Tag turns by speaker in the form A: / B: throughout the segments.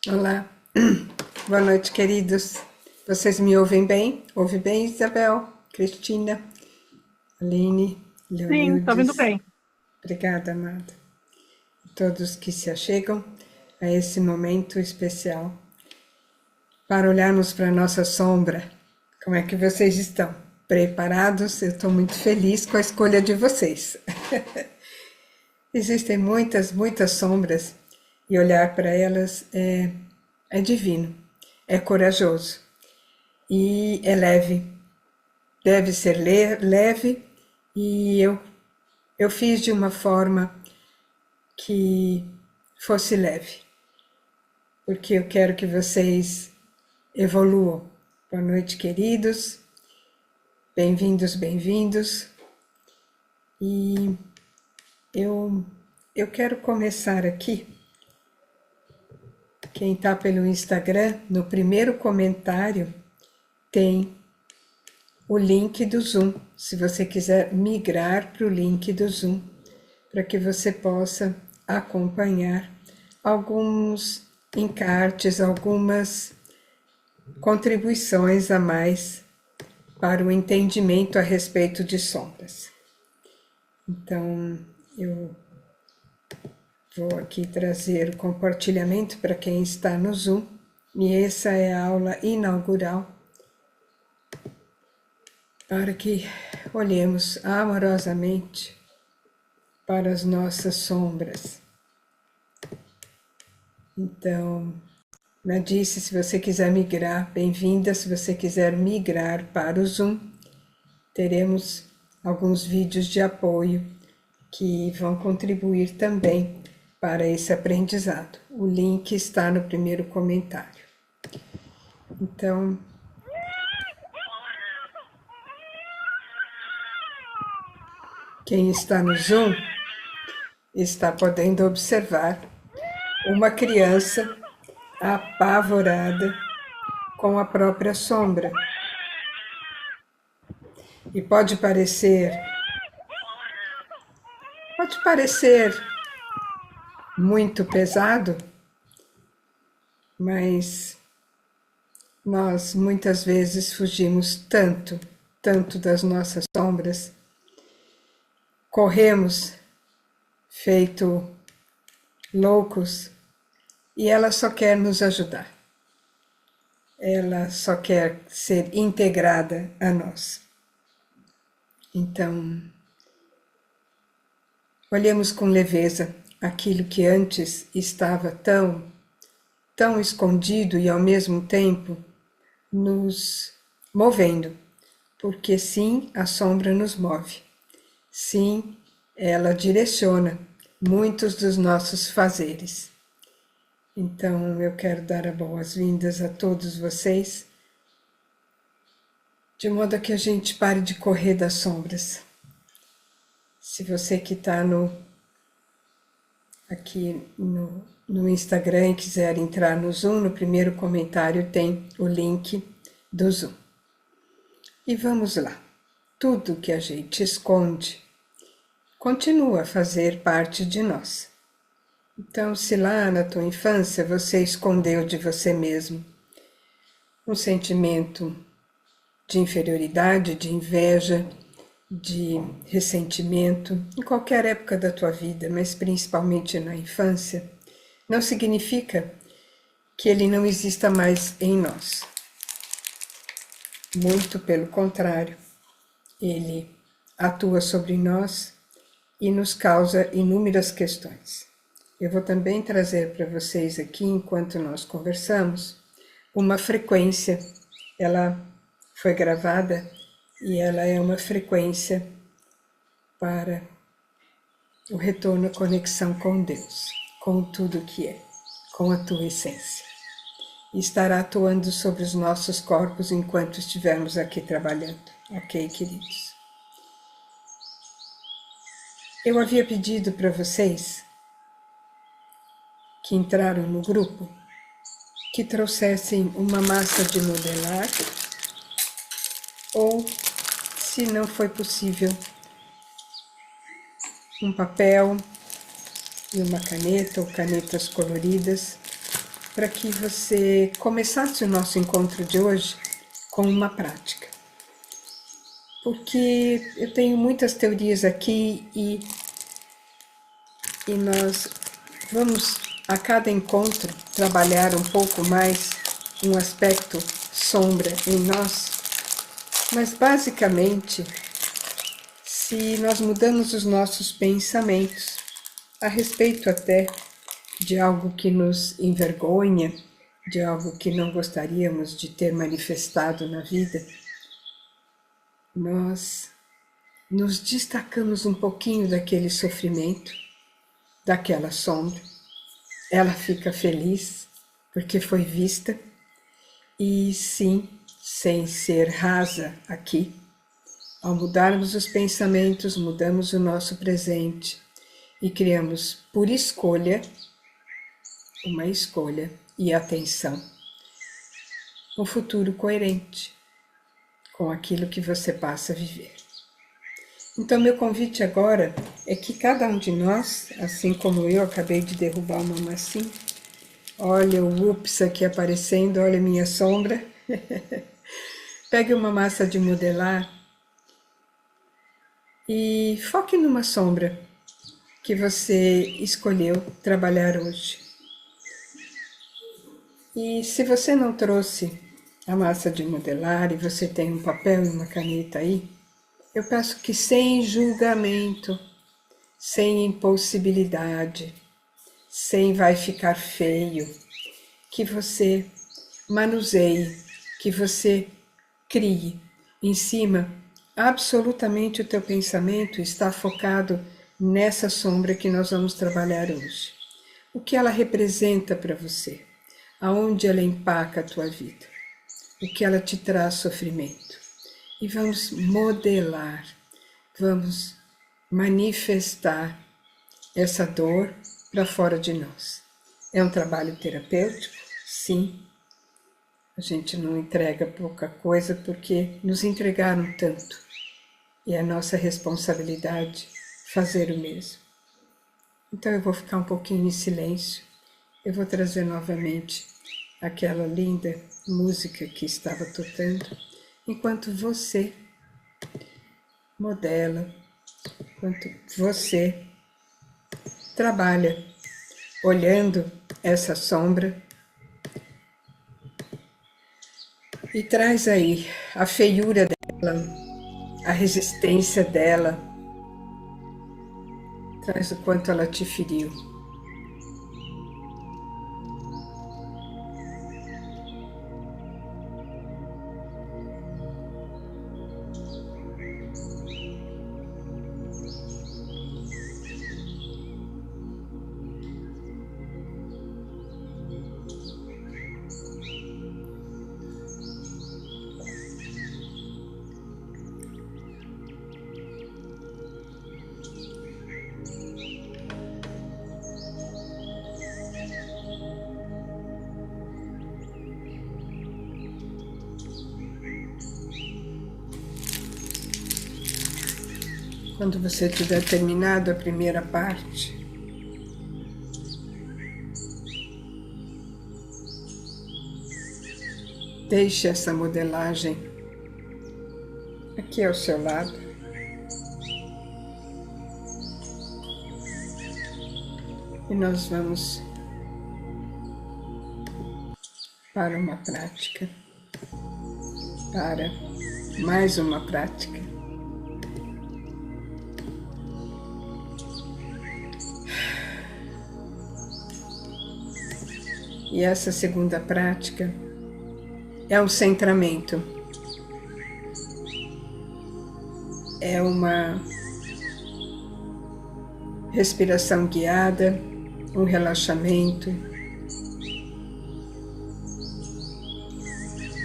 A: Olá, boa noite, queridos. Vocês me ouvem bem? Ouve bem, Isabel, Cristina, Aline,
B: Sim, tá vindo
A: Leonildes?
B: bem.
A: Obrigada, amada. Todos que se achegam a esse momento especial para olharmos para a nossa sombra. Como é que vocês estão? Preparados? Eu estou muito feliz com a escolha de vocês. Existem muitas sombras e olhar para elas é divino, é corajoso e é leve. Deve ser leve e eu fiz de uma forma que fosse leve, porque eu quero que vocês evoluam. Boa noite, queridos. Bem-vindos, bem-vindos. E eu quero começar aqui. Quem está pelo Instagram, no primeiro comentário tem o link do Zoom, se você quiser migrar para o link do Zoom, para que você possa acompanhar alguns encartes, algumas contribuições a mais para o entendimento a respeito de sombras. Então, eu vou aqui trazer o compartilhamento para quem está no Zoom, e essa é a aula inaugural para que olhemos amorosamente para as nossas sombras. Então, Nadice, se você quiser migrar, bem-vinda. Se você quiser migrar para o Zoom, teremos alguns vídeos de apoio que vão contribuir também para esse aprendizado. O link está no primeiro comentário. Então, quem está no Zoom está podendo observar uma criança apavorada com a própria sombra. E pode parecer muito pesado, mas nós muitas vezes fugimos tanto das nossas sombras, corremos feito loucos e ela só quer nos ajudar. Ela só quer ser integrada a nós. Então, olhemos com leveza aquilo que antes estava tão escondido e ao mesmo tempo nos movendo, porque sim, a sombra nos move. Sim, ela direciona muitos dos nossos fazeres. Então, eu quero dar as boas-vindas a todos vocês, de modo que a gente pare de correr das sombras. Se você que está aqui no Instagram e quiser entrar no Zoom, no primeiro comentário tem o link do Zoom. E vamos lá. Tudo que a gente esconde continua a fazer parte de nós. Então, se lá na tua infância você escondeu de você mesmo um sentimento de inferioridade, de inveja, de ressentimento, em qualquer época da tua vida, mas principalmente na infância, não significa que ele não exista mais em nós. Muito pelo contrário, ele atua sobre nós e nos causa inúmeras questões. Eu vou também trazer para vocês aqui, enquanto nós conversamos, uma frequência. Ela foi gravada e ela é uma frequência para o retorno à conexão com Deus, com tudo que é, com a tua essência. E estará atuando sobre os nossos corpos enquanto estivermos aqui trabalhando. Ok, queridos? Eu havia pedido para vocês que entraram no grupo que trouxessem uma massa de modelar ou, se não foi possível, um papel e uma caneta ou canetas coloridas para que você começasse o nosso encontro de hoje com uma prática. Porque eu tenho muitas teorias aqui e nós vamos a cada encontro trabalhar um pouco mais um aspecto sombra em nós, mas basicamente, se nós mudamos os nossos pensamentos a respeito até de algo que nos envergonha, de algo que não gostaríamos de ter manifestado na vida, nós nos destacamos um pouquinho daquele sofrimento, daquela sombra. Ela fica feliz porque foi vista e sim, sem ser rasa aqui, ao mudarmos os pensamentos, mudamos o nosso presente e criamos por escolha, uma escolha e atenção, um futuro coerente com aquilo que você passa a viver. Então, meu convite agora é que cada um de nós, assim como eu acabei de derrubar uma massinha, olha o ups aqui aparecendo, olha a minha sombra, pegue uma massa de modelar e foque numa sombra que você escolheu trabalhar hoje. E se você não trouxe a massa de modelar e você tem um papel e uma caneta aí, eu peço que sem julgamento, sem impossibilidade, sem vai ficar feio, que você manuseie, que você crie em cima. Absolutamente o teu pensamento está focado nessa sombra que nós vamos trabalhar hoje. O que ela representa para você? Aonde ela empaca a tua vida? O que ela te traz sofrimento? E vamos modelar, vamos manifestar essa dor para fora de nós. É um trabalho terapêutico? Sim. A gente não entrega pouca coisa porque nos entregaram tanto. E é nossa responsabilidade fazer o mesmo. Então eu vou ficar um pouquinho em silêncio. Eu vou trazer novamente aquela linda música que estava tocando, enquanto você modela, enquanto você trabalha, olhando essa sombra e traz aí a feiura dela, a resistência dela, traz o quanto ela te feriu. Quando você tiver terminado a primeira parte, deixe essa modelagem aqui ao seu lado. E nós vamos para uma prática, para mais uma prática. E essa segunda prática é um centramento, é uma respiração guiada, um relaxamento,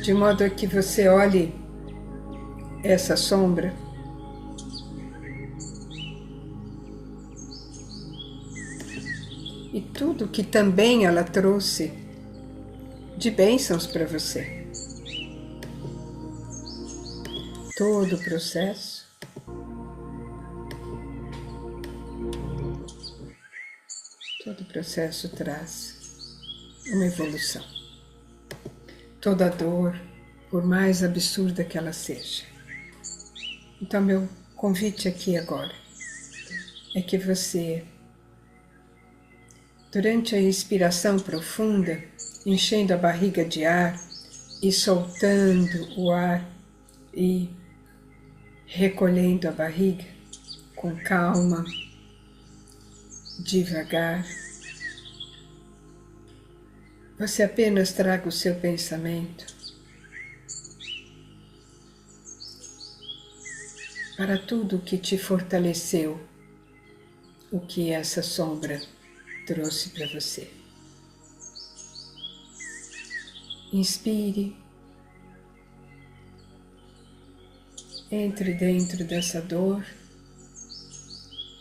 A: de modo a que você olhe essa sombra e tudo que também ela trouxe de bênçãos para você. Todo o processo. Todo o processo traz uma evolução. Toda dor, por mais absurda que ela seja. Então, meu convite aqui agora é que você, durante a inspiração profunda, enchendo a barriga de ar e soltando o ar e recolhendo a barriga com calma, devagar, você apenas traga o seu pensamento para tudo o que te fortaleceu, o que essa sombra trouxe para você. Inspire, entre dentro dessa dor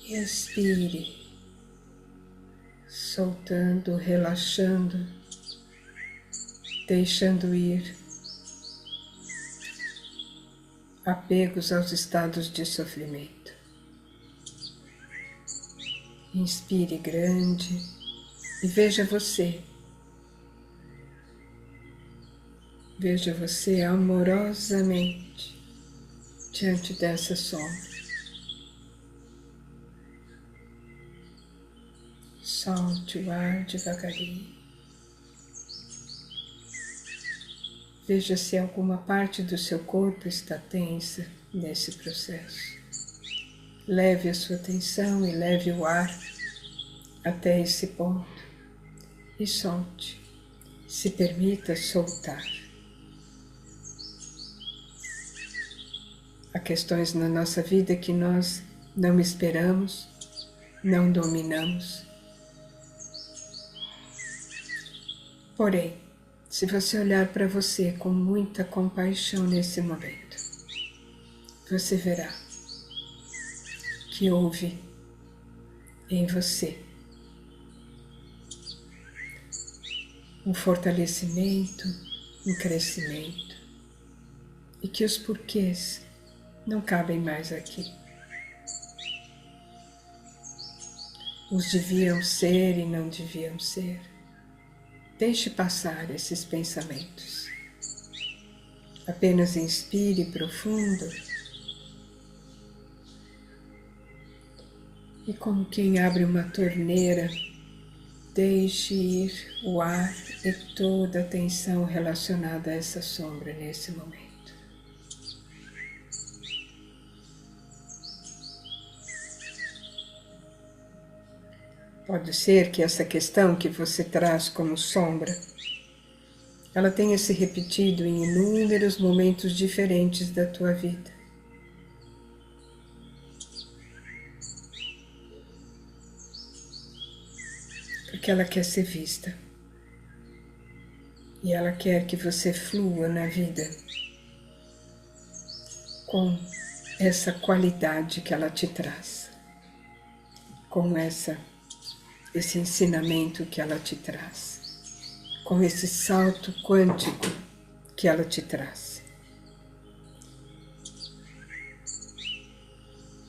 A: e expire, soltando, relaxando, deixando ir apegos aos estados de sofrimento. Inspire grande e veja você. Veja você amorosamente diante dessa sombra. Solte o ar devagarinho. Veja se alguma parte do seu corpo está tensa nesse processo. Leve a sua atenção e leve o ar até esse ponto e solte. Se permita soltar. Há questões na nossa vida que nós não esperamos, não dominamos. Porém, se você olhar para você com muita compaixão nesse momento, você verá que houve em você um fortalecimento, um crescimento, e que os porquês não cabem mais aqui. Os deviam ser e não deviam ser. Deixe passar esses pensamentos. Apenas inspire profundo e, como quem abre uma torneira, deixe ir o ar e toda a tensão relacionada a essa sombra nesse momento. Pode ser que essa questão que você traz como sombra, ela tenha se repetido em inúmeros momentos diferentes da tua vida. Porque ela quer ser vista. E ela quer que você flua na vida com essa qualidade que ela te traz. Com esse ensinamento que ela te traz, com esse salto quântico que ela te traz.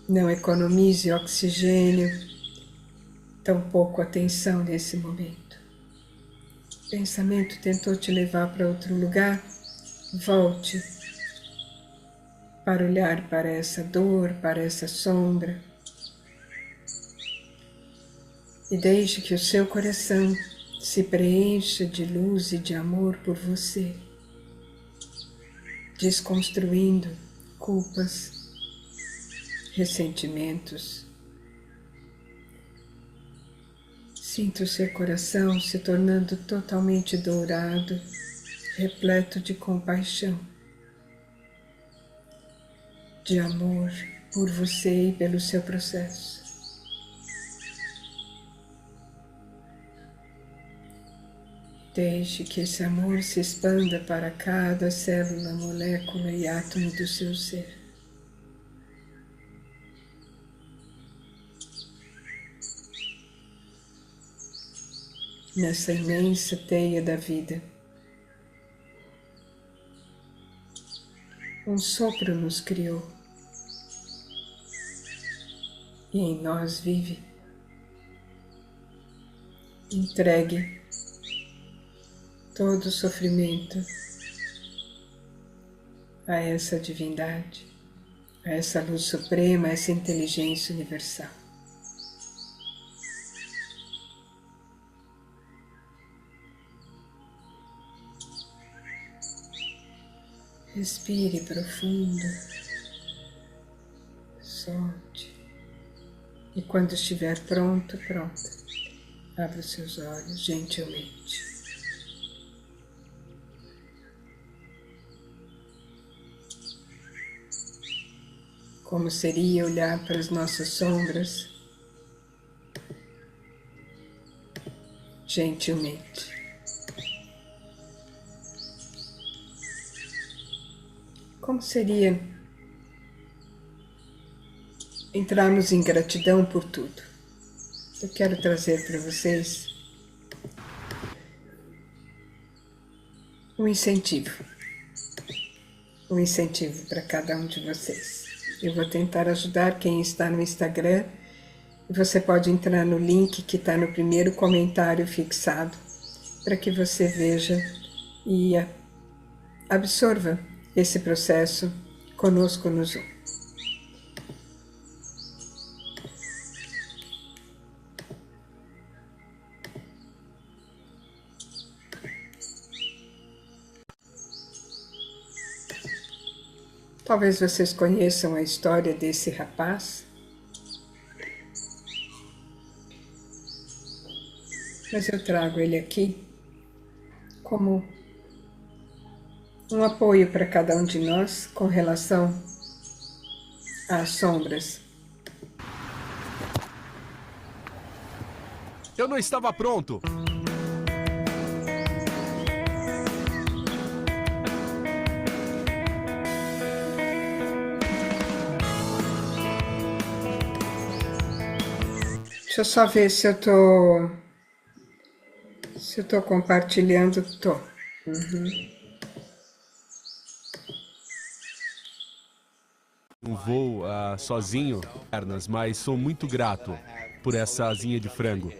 A: Não economize oxigênio, tampouco atenção nesse momento. O pensamento tentou te levar para outro lugar, volte para olhar para essa dor, para essa sombra, e deixe que o seu coração se preencha de luz e de amor por você, desconstruindo culpas, ressentimentos. Sinta o seu coração se tornando totalmente dourado, repleto de compaixão, de amor por você e pelo seu processo. Deixe que esse amor se expanda para cada célula, molécula e átomo do seu ser. Nessa imensa teia da vida, um sopro nos criou e em nós vive. Entregue todo o sofrimento a essa divindade, a essa luz suprema, a essa inteligência universal. Respire profundo, solte. E quando estiver pronta, abra os seus olhos gentilmente. Como seria olhar para as nossas sombras gentilmente. Como seria entrarmos em gratidão por tudo? Eu quero trazer para vocês um incentivo para cada um de vocês. Eu vou tentar ajudar quem está no Instagram. Você pode entrar no link que está no primeiro comentário fixado, para que você veja e absorva esse processo conosco no Zoom. Talvez vocês conheçam a história desse rapaz, mas eu trago ele aqui como um apoio para cada um de nós com relação às sombras.
B: Eu não estava pronto.
A: Deixa eu só ver se eu tô compartilhando. Tô.
B: Não vou sozinho, mas sou muito grato por essa asinha de frango.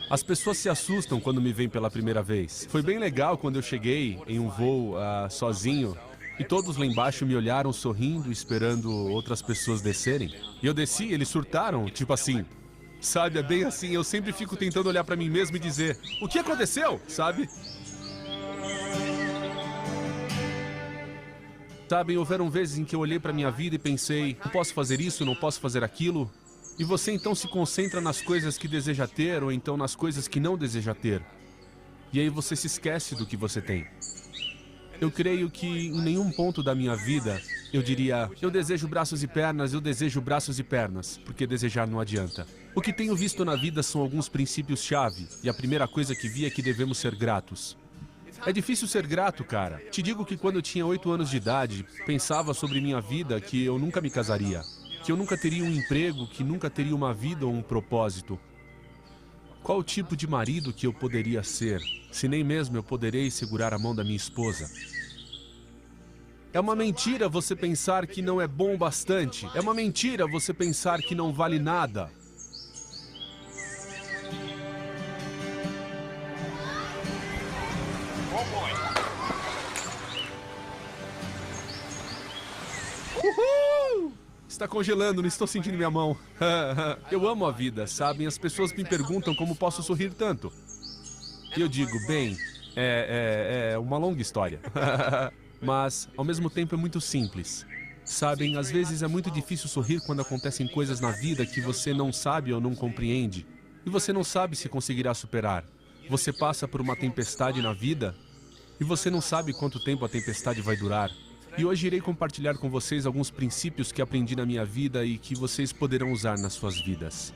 B: As pessoas se assustam quando me veem pela primeira vez. Foi bem legal quando eu cheguei em um voo sozinho e todos lá embaixo me olharam sorrindo, esperando outras pessoas descerem. E eu desci, eles surtaram, tipo assim. Sabe, é bem assim, eu sempre fico tentando olhar pra mim mesmo e dizer: o que aconteceu? Sabe? Sabem, houveram vezes em que eu olhei para minha vida e pensei, não posso fazer isso, não posso fazer aquilo. E você então se concentra nas coisas que deseja ter ou então nas coisas que não deseja ter. E aí você se esquece do que você tem. Eu creio que em nenhum ponto da minha vida eu diria, eu desejo braços e pernas, porque desejar não adianta. O que tenho visto na vida são alguns princípios-chave, e a primeira coisa que vi é que devemos ser gratos. É difícil ser grato, cara. Te digo que quando eu tinha 8 anos de idade, pensava sobre minha vida que eu nunca me casaria, que eu nunca teria um emprego, que nunca teria uma vida ou um propósito. Qual o tipo de marido que eu poderia ser, se nem mesmo eu poderei segurar a mão da minha esposa? É uma mentira você pensar que não é bom o bastante. É uma mentira você pensar que não vale nada. Uhul! Está congelando, não estou sentindo minha mão. Eu amo a vida, sabem? As pessoas me perguntam como posso sorrir tanto. E eu digo, bem, é uma longa história. Mas, ao mesmo tempo, é muito simples. Sabem, às vezes é muito difícil sorrir quando acontecem coisas na vida que você não sabe ou não compreende. E você não sabe se conseguirá superar. Você passa por uma tempestade na vida e você não sabe quanto tempo a tempestade vai durar. E hoje irei compartilhar com vocês alguns princípios que aprendi na minha vida e que vocês poderão usar nas suas vidas.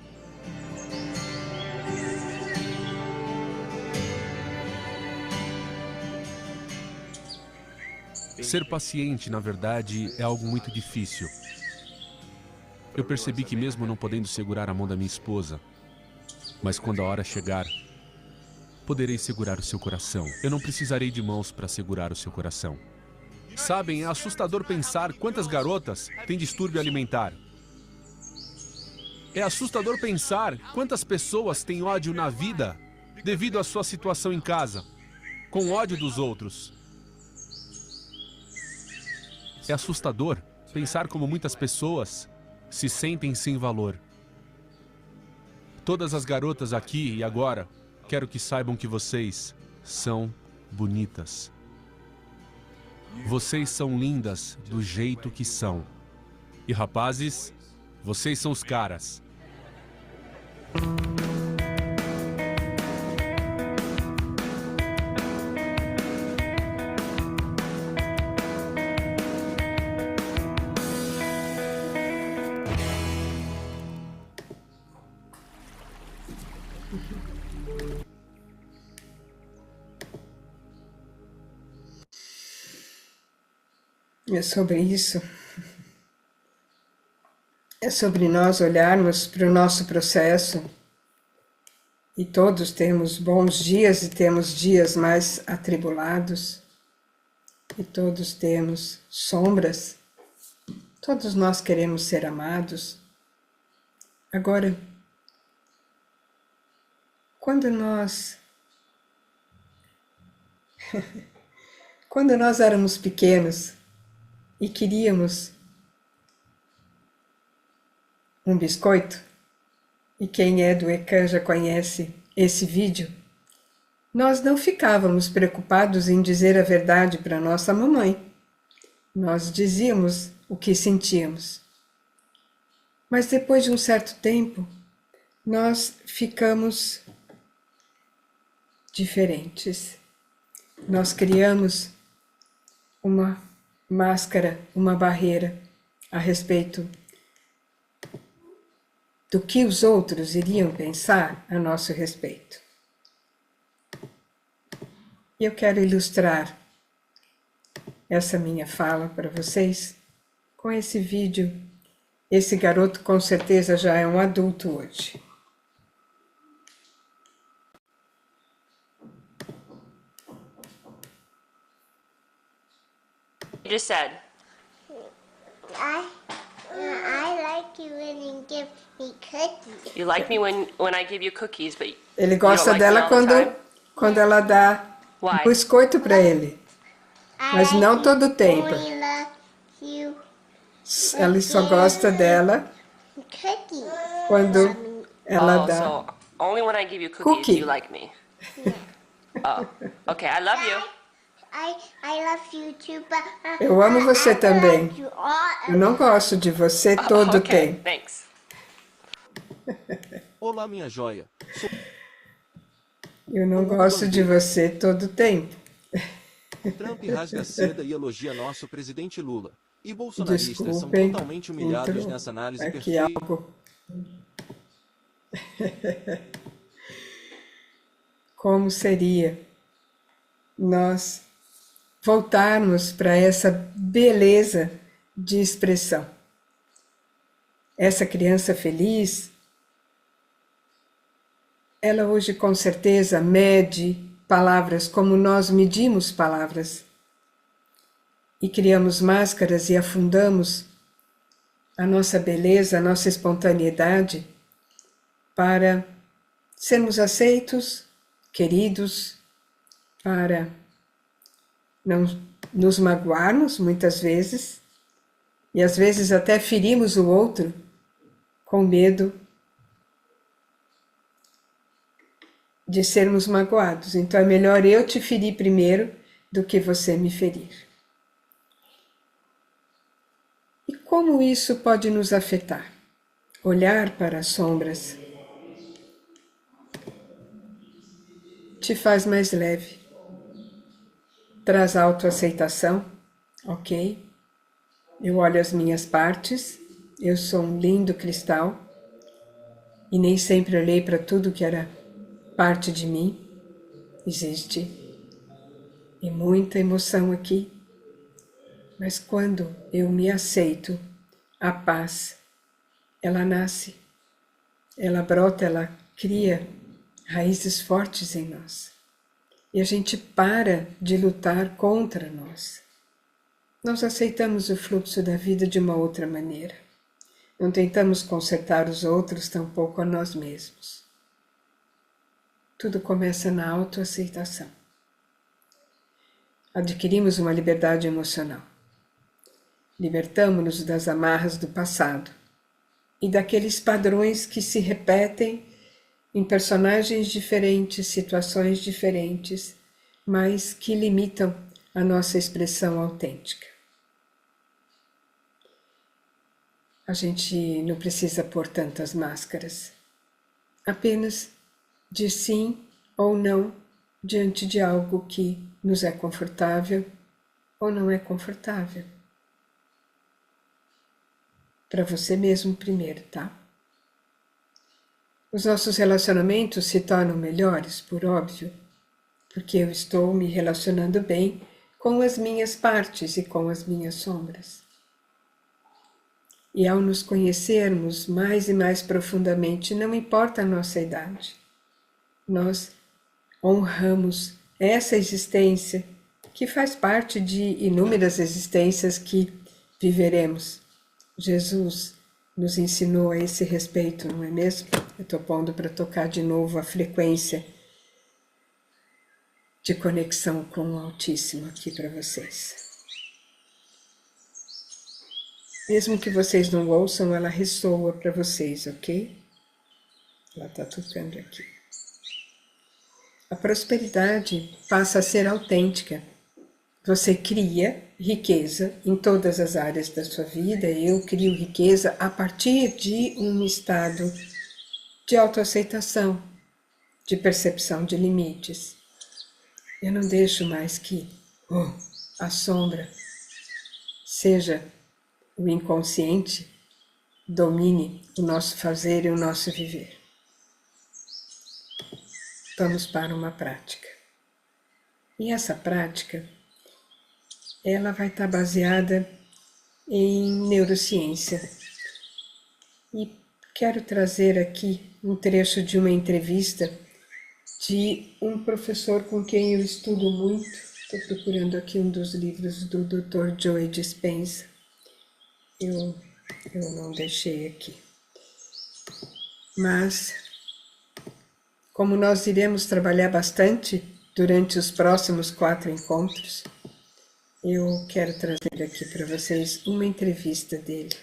B: Ser paciente, na verdade, é algo muito difícil. Eu percebi que mesmo não podendo segurar a mão da minha esposa, mas quando a hora chegar, poderei segurar o seu coração. Eu não precisarei de mãos para segurar o seu coração. Sabem, é assustador pensar quantas garotas têm distúrbio alimentar. É assustador pensar quantas pessoas têm ódio na vida devido à sua situação em casa. com ódio dos outros. É assustador pensar como muitas pessoas se sentem sem valor. Todas as garotas aqui e agora, quero que saibam que vocês são bonitas. Vocês são lindas do jeito que são. E rapazes, vocês são os caras.
A: É sobre isso. É sobre nós olharmos para o nosso processo. E todos temos bons dias e temos dias mais atribulados. E todos temos sombras. Todos nós queremos ser amados. Agora, quando nós éramos pequenos e queríamos um biscoito, e quem é do ECAN já conhece esse vídeo, nós não ficávamos preocupados em dizer a verdade para nossa mamãe. Nós dizíamos o que sentíamos. Mas depois de um certo tempo, nós ficamos diferentes. Nós criamos uma máscara, uma barreira a respeito do que os outros iriam pensar a nosso respeito. E eu quero ilustrar essa minha fala para vocês com esse vídeo. Esse garoto com certeza já é um adulto hoje.
C: You just said.
D: I like you when you give me cookies.
C: You like me when I give you cookies, but
A: Ele
C: you don't
A: gosta
C: like
A: dela
C: me all the time?
A: quando ela dá
C: Why?
A: biscoito para ele. Mas
D: I
A: não
D: like
A: todo o
D: you
A: tempo.
D: when I love you
A: Ela só gosta dela
D: cookies.
A: quando ela
C: Oh,
A: dá.
C: so only when I give you cookies
A: Cookie.
C: do you like me. Oh, okay. I love you.
D: I love you too, but
A: Eu amo você também.
D: like you all.
A: Eu não gosto de você todo o
C: Okay,
A: tempo.
C: thanks.
E: Olá, minha joia.
A: Eu não gosto de você todo o tempo.
E: Trump rasga seda e elogia nosso presidente Lula. E bolsonaristas são
A: Desculpem,
E: totalmente humilhados
A: entrou
E: nessa análise
A: aqui
E: perfeita.
A: algo. Como seria nós voltarmos para essa beleza de expressão? Essa criança feliz, ela hoje com certeza mede palavras como nós medimos palavras e criamos máscaras e afundamos a nossa beleza, a nossa espontaneidade para sermos aceitos, queridos, para não nos magoarmos muitas vezes e às vezes até ferimos o outro com medo de sermos magoados. Então é melhor eu te ferir primeiro do que você me ferir. E como isso pode nos afetar? Olhar para as sombras te faz mais leve, traz autoaceitação, ok? Eu olho as minhas partes, eu sou um lindo cristal e nem sempre olhei para tudo que era parte de mim. Existe e muita emoção aqui, mas quando eu me aceito, a paz, ela nasce, ela brota, ela cria raízes fortes em nós. E a gente para de lutar contra nós. Nós aceitamos o fluxo da vida de uma outra maneira. Não tentamos consertar os outros, tampouco a nós mesmos. Tudo começa na autoaceitação. adquirimos uma liberdade emocional. Libertamo-nos das amarras do passado e daqueles padrões que se repetem em personagens diferentes, situações diferentes, mas que limitam a nossa expressão autêntica. A gente não precisa pôr tantas máscaras. Apenas diz sim ou não diante de algo que nos é confortável ou não é confortável. Para você mesmo primeiro, tá? Os nossos relacionamentos se tornam melhores, por óbvio, porque eu estou me relacionando bem com as minhas partes e com as minhas sombras. E ao nos conhecermos mais e mais profundamente, não importa a nossa idade, nós honramos essa existência que faz parte de inúmeras existências que viveremos. Jesus nos ensinou a esse respeito, não é mesmo? Eu estou pondo para tocar de novo a frequência de conexão com o Altíssimo aqui para vocês. Mesmo que vocês não ouçam, ela ressoa para vocês, ok? Ela está tocando aqui. A prosperidade passa a ser autêntica. Você cria riqueza em todas as áreas da sua vida. Eu crio riqueza a partir de um estado de autoaceitação, de percepção de limites. Eu não deixo mais que a sombra, seja o inconsciente, domine o nosso fazer e o nosso viver. Vamos para uma prática. E essa prática, ela vai estar baseada em neurociência. E quero trazer aqui um trecho de uma entrevista de um professor com quem eu estudo muito. Estou procurando aqui um dos livros do Dr. Joe Dispenza. Eu não deixei aqui. Mas, como nós iremos trabalhar bastante durante os próximos 4 encontros, eu quero trazer aqui para vocês uma entrevista dele.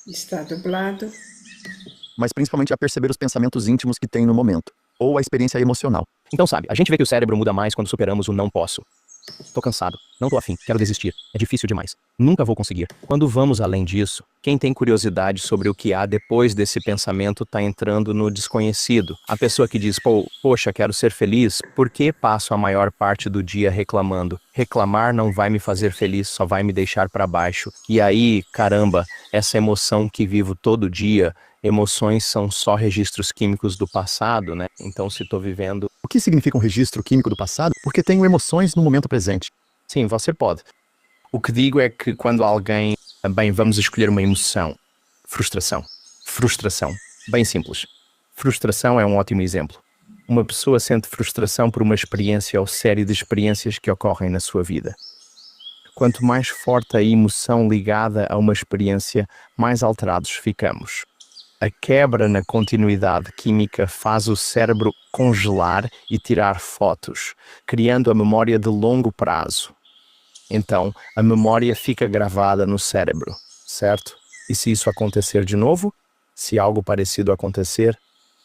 A: Está dublado.
F: Mas principalmente a perceber os pensamentos íntimos que tem no momento, ou a experiência emocional. Então sabe, a gente vê que o cérebro muda mais quando superamos o não posso. Tô cansado, não tô afim, quero desistir, é difícil demais, nunca vou conseguir. Quando vamos além disso, quem tem curiosidade sobre o que há depois desse pensamento tá entrando no desconhecido. A pessoa que diz, poxa, quero ser feliz, por que passo a maior parte do dia reclamando? Reclamar não vai me fazer feliz, só vai me deixar para baixo. E aí, caramba, essa emoção que vivo todo dia, emoções são só registros químicos do passado, né? Então se tô vivendo...
G: O que significa um registro químico do passado? Porque tenho emoções no momento presente.
F: Sim, você pode. O que digo é que quando alguém... Bem, vamos escolher uma emoção. Frustração. Frustração. Bem simples. Frustração é um ótimo exemplo. Uma pessoa sente frustração por uma experiência ou série de experiências que ocorrem na sua vida. Quanto mais forte a emoção ligada a uma experiência, mais alterados ficamos. A quebra na continuidade química faz o cérebro congelar e tirar fotos, criando a memória de longo prazo. Então, a memória fica gravada no cérebro, certo? E se isso acontecer de novo? Se algo parecido acontecer?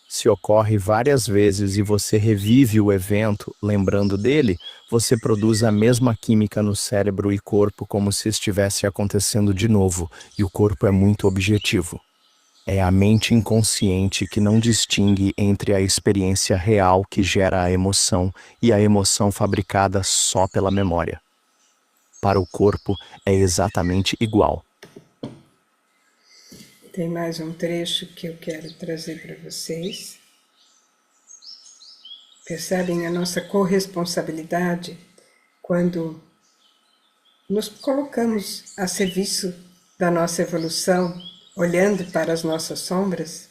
F: Se ocorre várias vezes e você revive o evento lembrando dele, você produz a mesma química no cérebro e corpo como se estivesse acontecendo de novo, e o corpo é muito objetivo. É a mente inconsciente que não distingue entre a experiência real que gera a emoção e a emoção fabricada só pela memória. Para o corpo é exatamente igual.
A: Tem mais um trecho que eu quero trazer para vocês. Percebem a nossa corresponsabilidade quando nos colocamos a serviço da nossa evolução, olhando para as nossas sombras?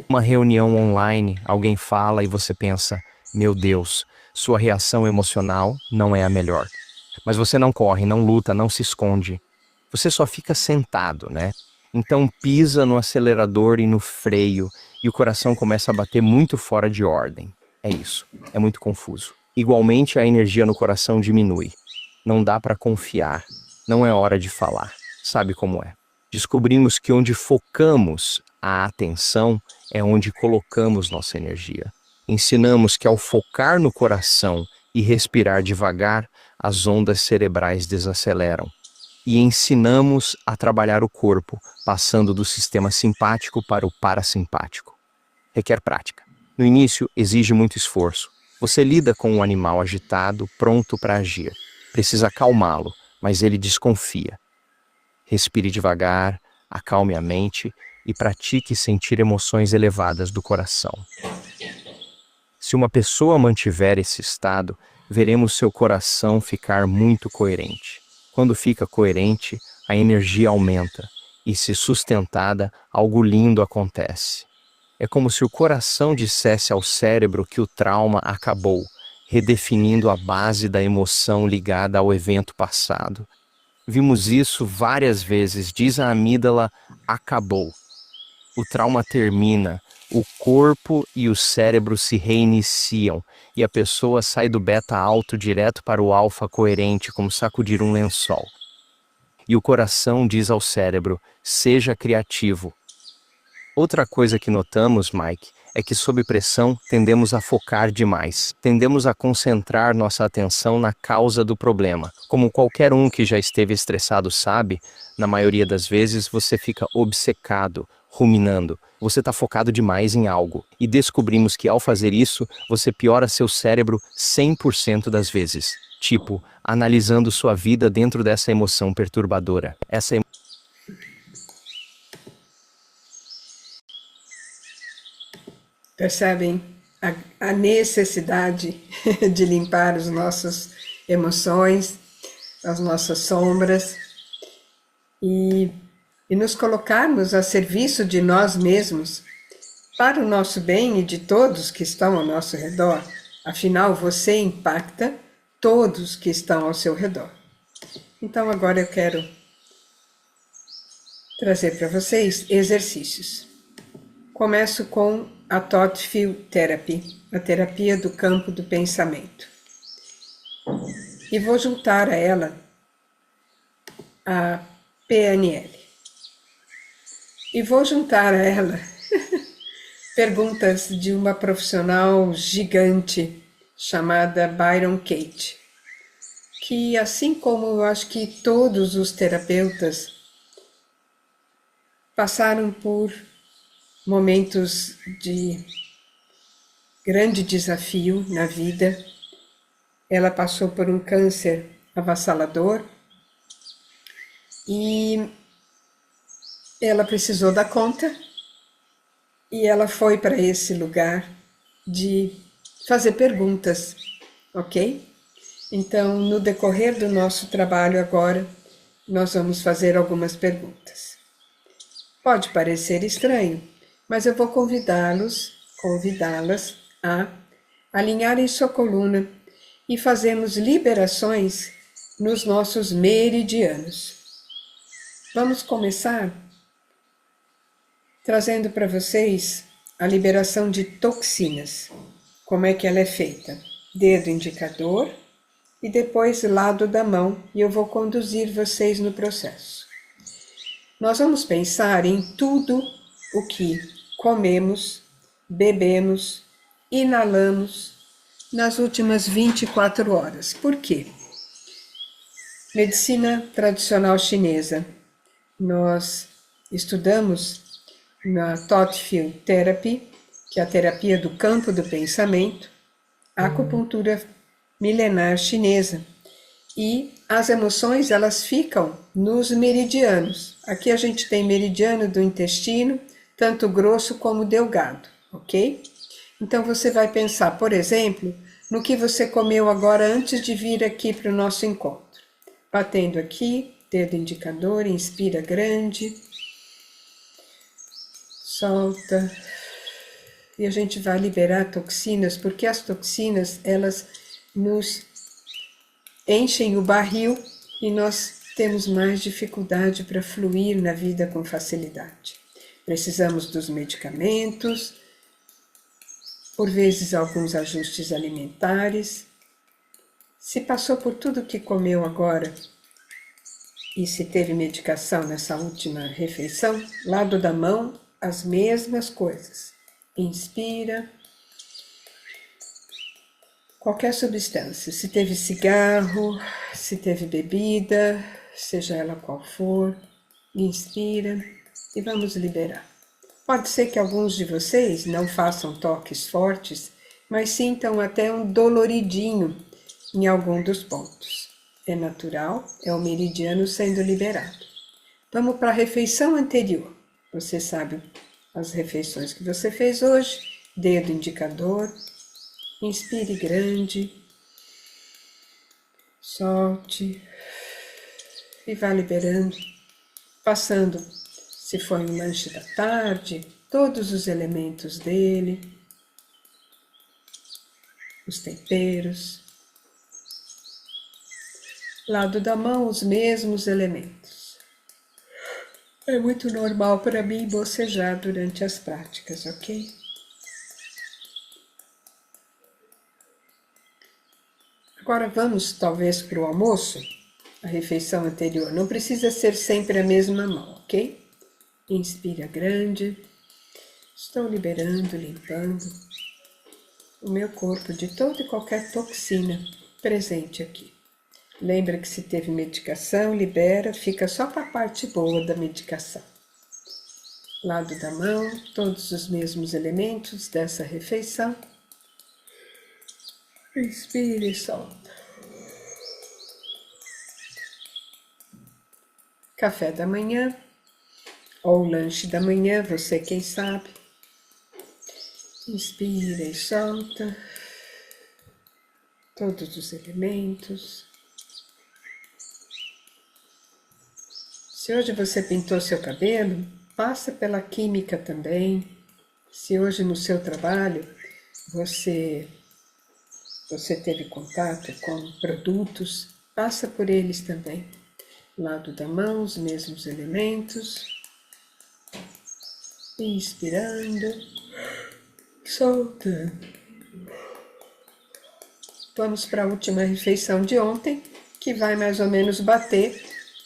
F: Uma reunião online, alguém fala e você pensa, meu Deus, sua reação emocional não é a melhor. Mas você não corre, não luta, não se esconde. Você só fica sentado, né? Então pisa no acelerador e no freio e o coração começa a bater muito fora de ordem. É isso, é muito confuso. Igualmente a energia no coração diminui. Não dá para confiar, não é hora de falar. Sabe como é? Descobrimos que onde focamos a atenção é onde colocamos nossa energia. Ensinamos que ao focar no coração e respirar devagar, as ondas cerebrais desaceleram. E ensinamos a trabalhar o corpo, passando do sistema simpático para o parasimpático. Requer prática. No início, exige muito esforço. Você lida com um animal agitado, pronto para agir. Precisa acalmá-lo, mas ele desconfia. Respire devagar, acalme a mente e pratique sentir emoções elevadas do coração. Se uma pessoa mantiver esse estado, veremos seu coração ficar muito coerente. Quando fica coerente, a energia aumenta e, se sustentada, algo lindo acontece. É como se o coração dissesse ao cérebro que o trauma acabou, redefinindo a base da emoção ligada ao evento passado. Vimos isso várias vezes, diz a amígdala, acabou. O trauma termina, o corpo e o cérebro se reiniciam e a pessoa sai do beta alto direto para o alfa coerente, como sacudir um lençol. E o coração diz ao cérebro, seja criativo. Outra coisa que notamos, Mike, é que sob pressão tendemos a focar demais. Tendemos a concentrar nossa atenção na causa do problema. Como qualquer um que já esteve estressado sabe, na maioria das vezes você fica obcecado, ruminando. Você está focado demais em algo. E descobrimos que ao fazer isso, você piora seu cérebro 100% das vezes. Tipo, analisando sua vida dentro dessa emoção perturbadora.
A: Percebem a necessidade de limpar as nossas emoções, as nossas sombras e nos colocarmos a serviço de nós mesmos para o nosso bem e de todos que estão ao nosso redor. Afinal, você impacta todos que estão ao seu redor. Então, agora eu quero trazer para vocês exercícios. Começo com a Thought Field Therapy, a terapia do campo do pensamento. E vou juntar a ela a PNL. E vou juntar a ela perguntas de uma profissional gigante chamada Byron Katie, que assim como eu acho que todos os terapeutas passaram por momentos de grande desafio na vida. Ela passou por um câncer avassalador e ela precisou dar conta e ela foi para esse lugar de fazer perguntas, ok? Então, no decorrer do nosso trabalho agora, nós vamos fazer algumas perguntas. Pode parecer estranho, mas eu vou convidá-las a alinharem sua coluna e fazermos liberações nos nossos meridianos. Vamos começar trazendo para vocês a liberação de toxinas. Como é que ela é feita? Dedo indicador e depois lado da mão, e eu vou conduzir vocês no processo. Nós vamos pensar em tudo o que comemos, bebemos, inalamos nas últimas 24 horas. Por quê? Medicina tradicional chinesa. Nós estudamos na Thought Field Therapy, que é a terapia do campo do pensamento, a acupuntura milenar chinesa. E as emoções, elas ficam nos meridianos. Aqui a gente tem meridiano do intestino, tanto grosso como delgado, ok? Então você vai pensar, por exemplo, no que você comeu agora antes de vir aqui para o nosso encontro. Batendo aqui, dedo indicador, inspira grande, solta, e a gente vai liberar toxinas, porque as toxinas, elas nos enchem o barril e nós temos mais dificuldade para fluir na vida com facilidade. Precisamos dos medicamentos, por vezes alguns ajustes alimentares. Se passou por tudo que comeu agora e se teve medicação nessa última refeição, lado da mão, as mesmas coisas. Inspira. Qualquer substância, se teve cigarro, se teve bebida, seja ela qual for, inspira e vamos liberar. Pode ser que alguns de vocês não façam toques fortes, mas sintam até um doloridinho em algum dos pontos. É natural, é o meridiano sendo liberado. Vamos para a refeição anterior. Você sabe as refeições que você fez hoje, dedo indicador, inspire grande, solte e vá liberando, passando, se foi um lanche da tarde, todos os elementos dele, os temperos. Lado da mão, os mesmos elementos. É muito normal para mim bocejar durante as práticas, ok? Agora vamos, talvez, para o almoço, a refeição anterior. Não precisa ser sempre a mesma mão, ok? Inspira grande. Estou liberando, limpando o meu corpo de toda e qualquer toxina presente aqui. Lembra que se teve medicação, libera, fica só para a parte boa da medicação. Lado da mão, todos os mesmos elementos dessa refeição. Inspire e solta. Café da manhã, ou lanche da manhã, você quem sabe. Inspira e solta. Todos os elementos. Se hoje você pintou seu cabelo, passa pela química também. Se hoje no seu trabalho você teve contato com produtos, passa por eles também. Lado da mão, os mesmos elementos. Inspirando, soltando. Vamos para a última refeição de ontem, que vai mais ou menos bater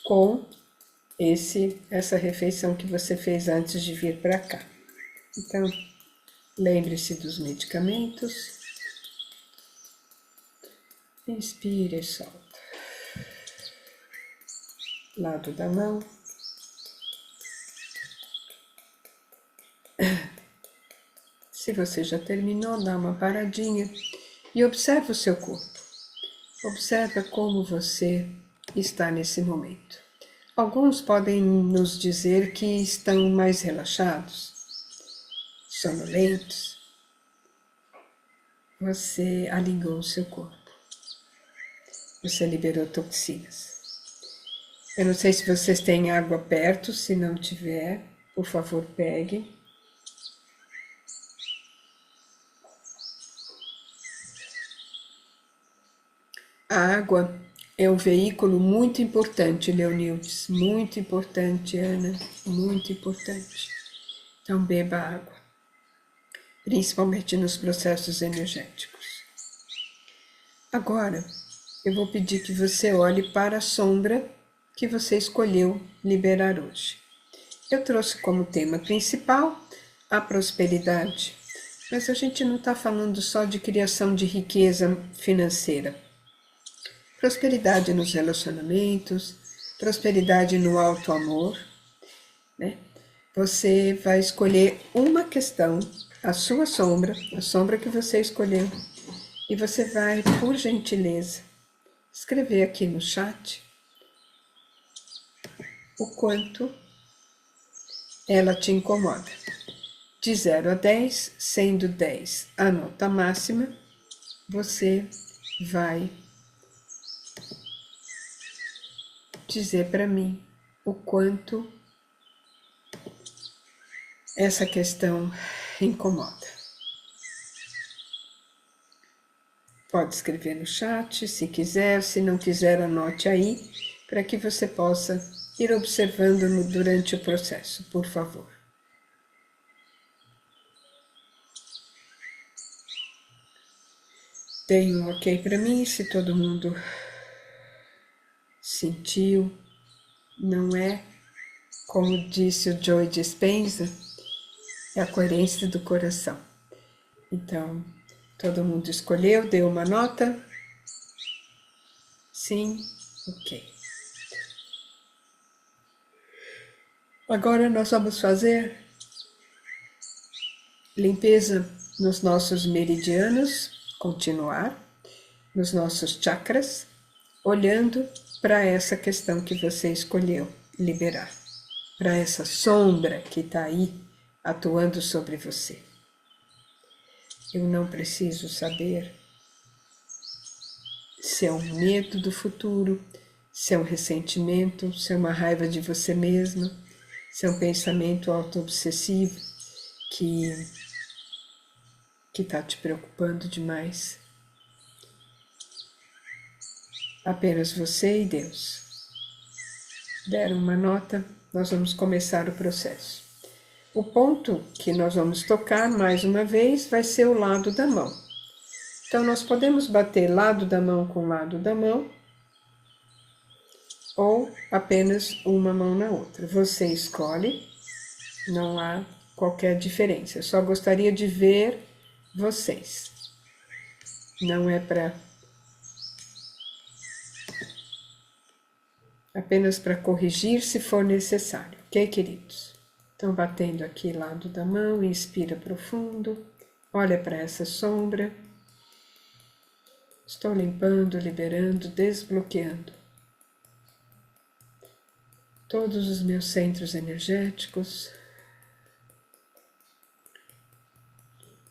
A: com essa refeição que você fez antes de vir para cá. Então, lembre-se dos medicamentos. Inspira e solta. Lado da mão. Se você já terminou, dá uma paradinha e observa o seu corpo. Observa como você está nesse momento. Alguns podem nos dizer que estão mais relaxados, sonolentos. Você alinhou o seu corpo. Você liberou toxinas. Eu não sei se vocês têm água perto, se não tiver, por favor, pegue. A água é um veículo muito importante, Leonildes, muito importante, Ana, muito importante. Então, beba água, principalmente nos processos energéticos. Agora, eu vou pedir que você olhe para a sombra que você escolheu liberar hoje. Eu trouxe como tema principal a prosperidade, mas a gente não está falando só de criação de riqueza financeira. Prosperidade nos relacionamentos, prosperidade no alto amor, né? Você vai escolher uma questão, a sua sombra, a sombra que você escolheu, e você vai, por gentileza, escrever aqui no chat o quanto ela te incomoda. De 0 a 10, sendo 10 a nota máxima, você vai dizer para mim o quanto essa questão incomoda. Pode escrever no chat, se quiser, se não quiser, anote aí, para que você possa ir observando durante o processo, por favor. Deem um ok para mim, se todo mundo sentiu. Não é, como disse o Joe Dispenza, é a coerência do coração. Então, todo mundo escolheu, deu uma nota? Sim, ok. Agora nós vamos fazer limpeza nos nossos meridianos, continuar, nos nossos chakras, olhando para essa questão que você escolheu liberar, para essa sombra que está aí atuando sobre você. Eu não preciso saber se é um medo do futuro, se é um ressentimento, se é uma raiva de você mesma, se é um pensamento auto-obsessivo que está te preocupando demais. Apenas você e Deus deram uma nota, nós vamos começar o processo. O ponto que nós vamos tocar mais uma vez vai ser o lado da mão. Então nós podemos bater lado da mão com lado da mão ou apenas uma mão na outra. Você escolhe, não há qualquer diferença. Eu só gostaria de ver vocês. Não é para apenas para corrigir se for necessário, ok, queridos? Então, batendo aqui lado da mão, inspira profundo, olha para essa sombra. Estou limpando, liberando, desbloqueando todos os meus centros energéticos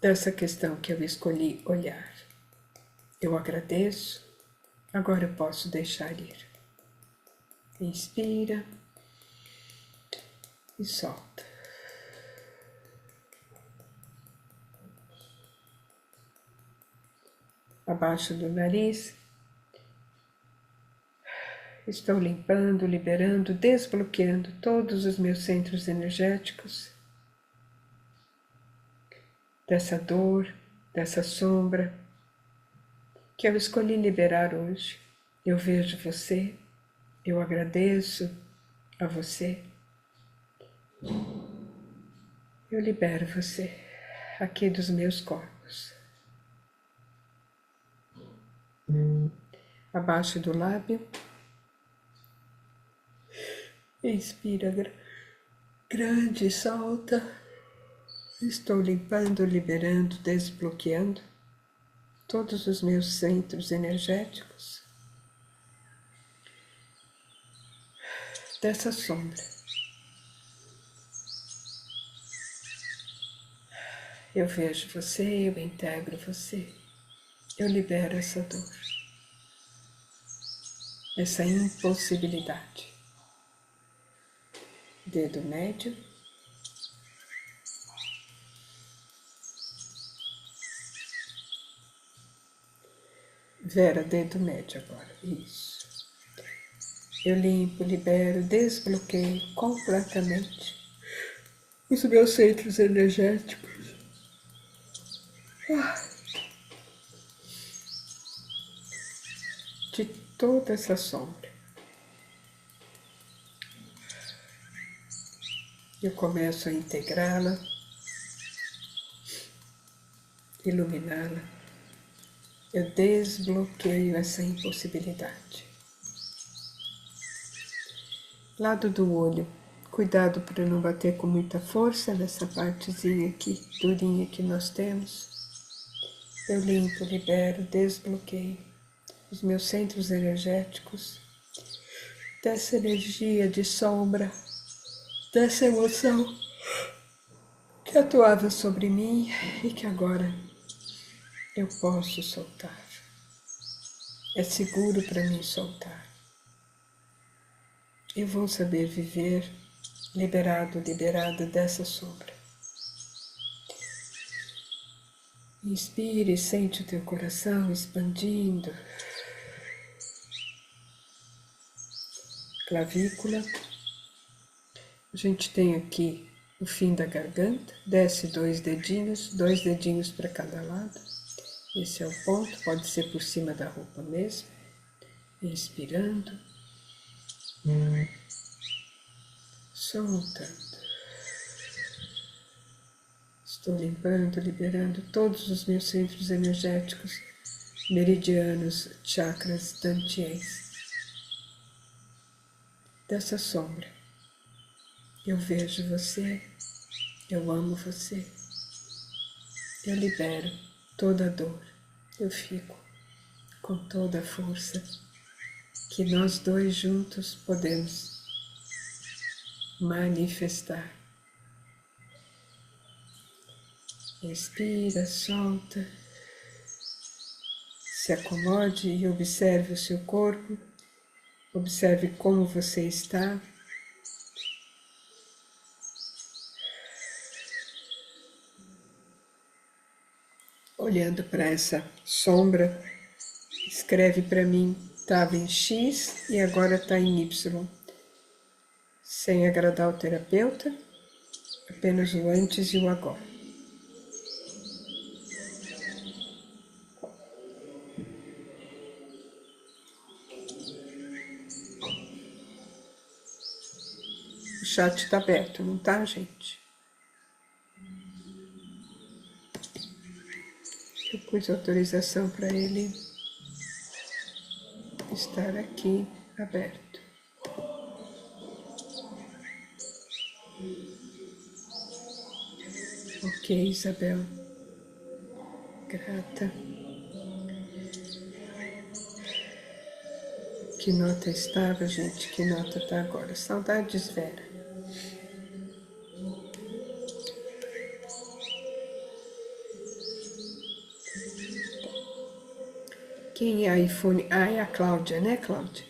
A: dessa questão que eu escolhi olhar. Eu agradeço, agora eu posso deixar ir. Inspira e solta. Abaixo do nariz, estou limpando, liberando, desbloqueando todos os meus centros energéticos dessa dor, dessa sombra que eu escolhi liberar hoje. Eu vejo você, eu agradeço a você, eu libero você aqui dos meus corpos. Abaixo do lábio, inspira grande e solta. Estou limpando, liberando, desbloqueando todos os meus centros energéticos dessa sombra. Eu vejo você, eu integro você, eu libero essa dor, essa impossibilidade. Dedo médio, Vera, dedo médio agora, isso. Eu limpo, libero, desbloqueio completamente os meus centros energéticos. De toda essa sombra. Eu começo a integrá-la, iluminá-la. Eu desbloqueio essa impossibilidade. Lado do olho. Cuidado para não bater com muita força nessa partezinha aqui, durinha que nós temos. Eu limpo, libero, desbloqueio os meus centros energéticos dessa energia de sombra, dessa emoção que atuava sobre mim e que agora eu posso soltar. É seguro para mim soltar. Eu vou saber viver liberado, liberada dessa sombra. Inspire e sente o teu coração expandindo. Clavícula. A gente tem aqui o fim da garganta. Desce 2 dedinhos para cada lado. Esse é o ponto, pode ser por cima da roupa mesmo. Inspirando. Soltando. Estou limpando, liberando todos os meus centros energéticos, meridianos, chakras, dantians. Dessa sombra, eu vejo você, eu amo você, eu libero toda a dor, eu fico com toda a força que nós dois juntos podemos manifestar. Respira, solta, se acomode e observe o seu corpo, observe como você está. Olhando para essa sombra, escreve para mim, estava em X e agora está em Y. Sem agradar o terapeuta, apenas o antes e o agora. O chat está aberto, não tá, gente? Eu pus autorização para ele estar aqui aberto. Ok, Isabel. Grata. Que nota estava, gente? Que nota tá agora? Saudades, Vera. Quem é iPhone? Ah, é a Cláudia, né, Cláudia?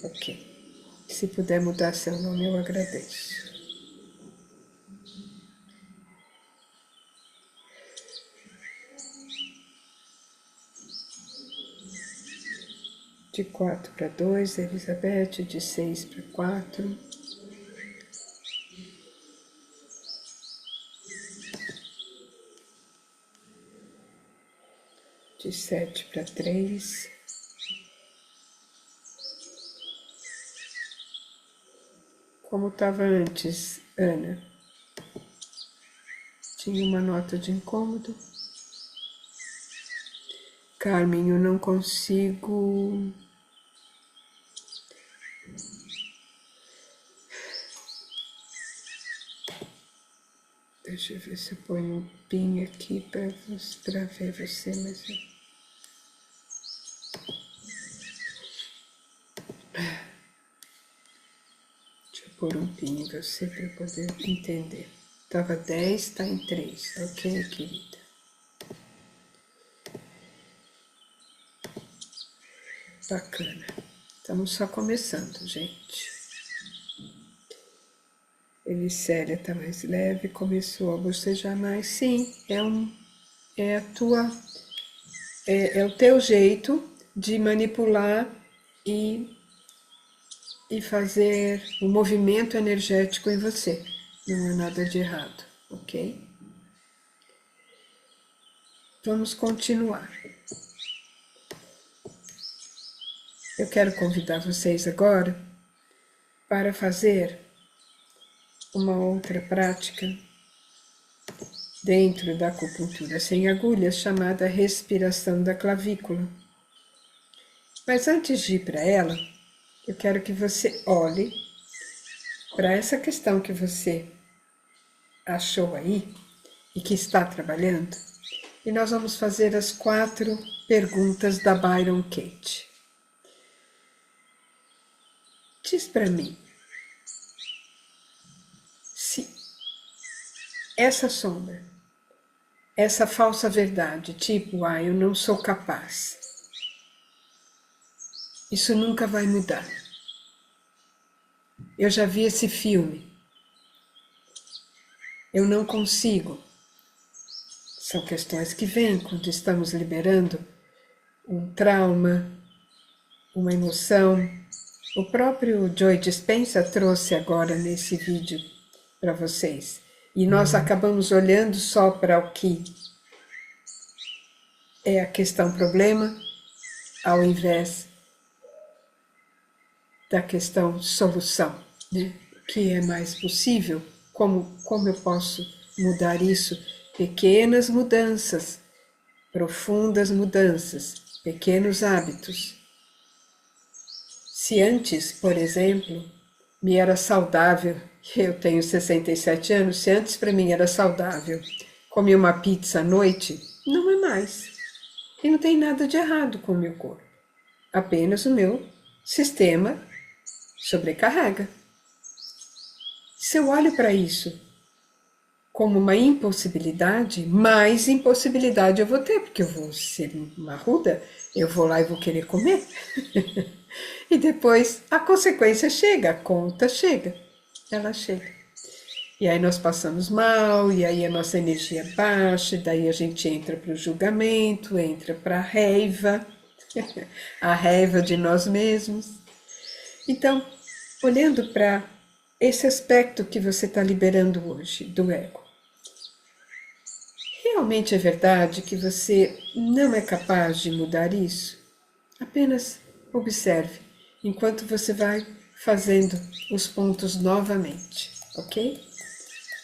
A: Ok. Se puder mudar seu nome, eu agradeço. De 4 para 2, Elizabeth. De 6 para 4. De 7 para 3. Como estava antes, Ana? Tinha uma nota de incômodo. Carmen, eu não consigo... Deixa eu ver se eu ponho um pin aqui para ver você, mas... Deixa eu pôr um pin em você para poder entender. Estava 10, está em 3. Ok, querida? Bacana. Estamos só começando, gente. Elicélia está mais leve, começou a bocejar mais. Sim, é o teu jeito de manipular e fazer um movimento energético em você. Não é nada de errado, ok? Vamos continuar. Eu quero convidar vocês agora para fazer uma outra prática dentro da acupuntura sem agulhas, chamada respiração da clavícula. Mas antes de ir para ela, eu quero que você olhe para essa questão que você achou aí e que está trabalhando, e nós vamos fazer as 4 perguntas da Byron Katie. Diz para mim, se essa sombra, essa falsa verdade, tipo, eu não sou capaz, isso nunca vai mudar. Eu já vi esse filme. Eu não consigo. São questões que vêm quando estamos liberando um trauma, uma emoção. O próprio Joe Dispenza trouxe agora nesse vídeo para vocês. E nós acabamos olhando só para o que é a questão problema, ao invés da questão solução, né? O que é mais possível? Como eu posso mudar isso? Pequenas mudanças, profundas mudanças, pequenos hábitos. Se antes, por exemplo, me era saudável, eu tenho 67 anos, se antes para mim era saudável comer uma pizza à noite, não é mais. E não tem nada de errado com o meu corpo. Apenas o meu sistema sobrecarrega. Se eu olho para isso como uma impossibilidade, mais impossibilidade eu vou ter, porque eu vou ser uma ruda, eu vou lá e vou querer comer. E depois a consequência chega, a conta chega, ela chega. E aí nós passamos mal, e aí a nossa energia baixa, e daí a gente entra para o julgamento, entra para a raiva, a raiva de nós mesmos. Então, olhando para esse aspecto que você está liberando hoje, do ego, realmente é verdade que você não é capaz de mudar isso? Apenas observe, enquanto você vai fazendo os pontos novamente, ok?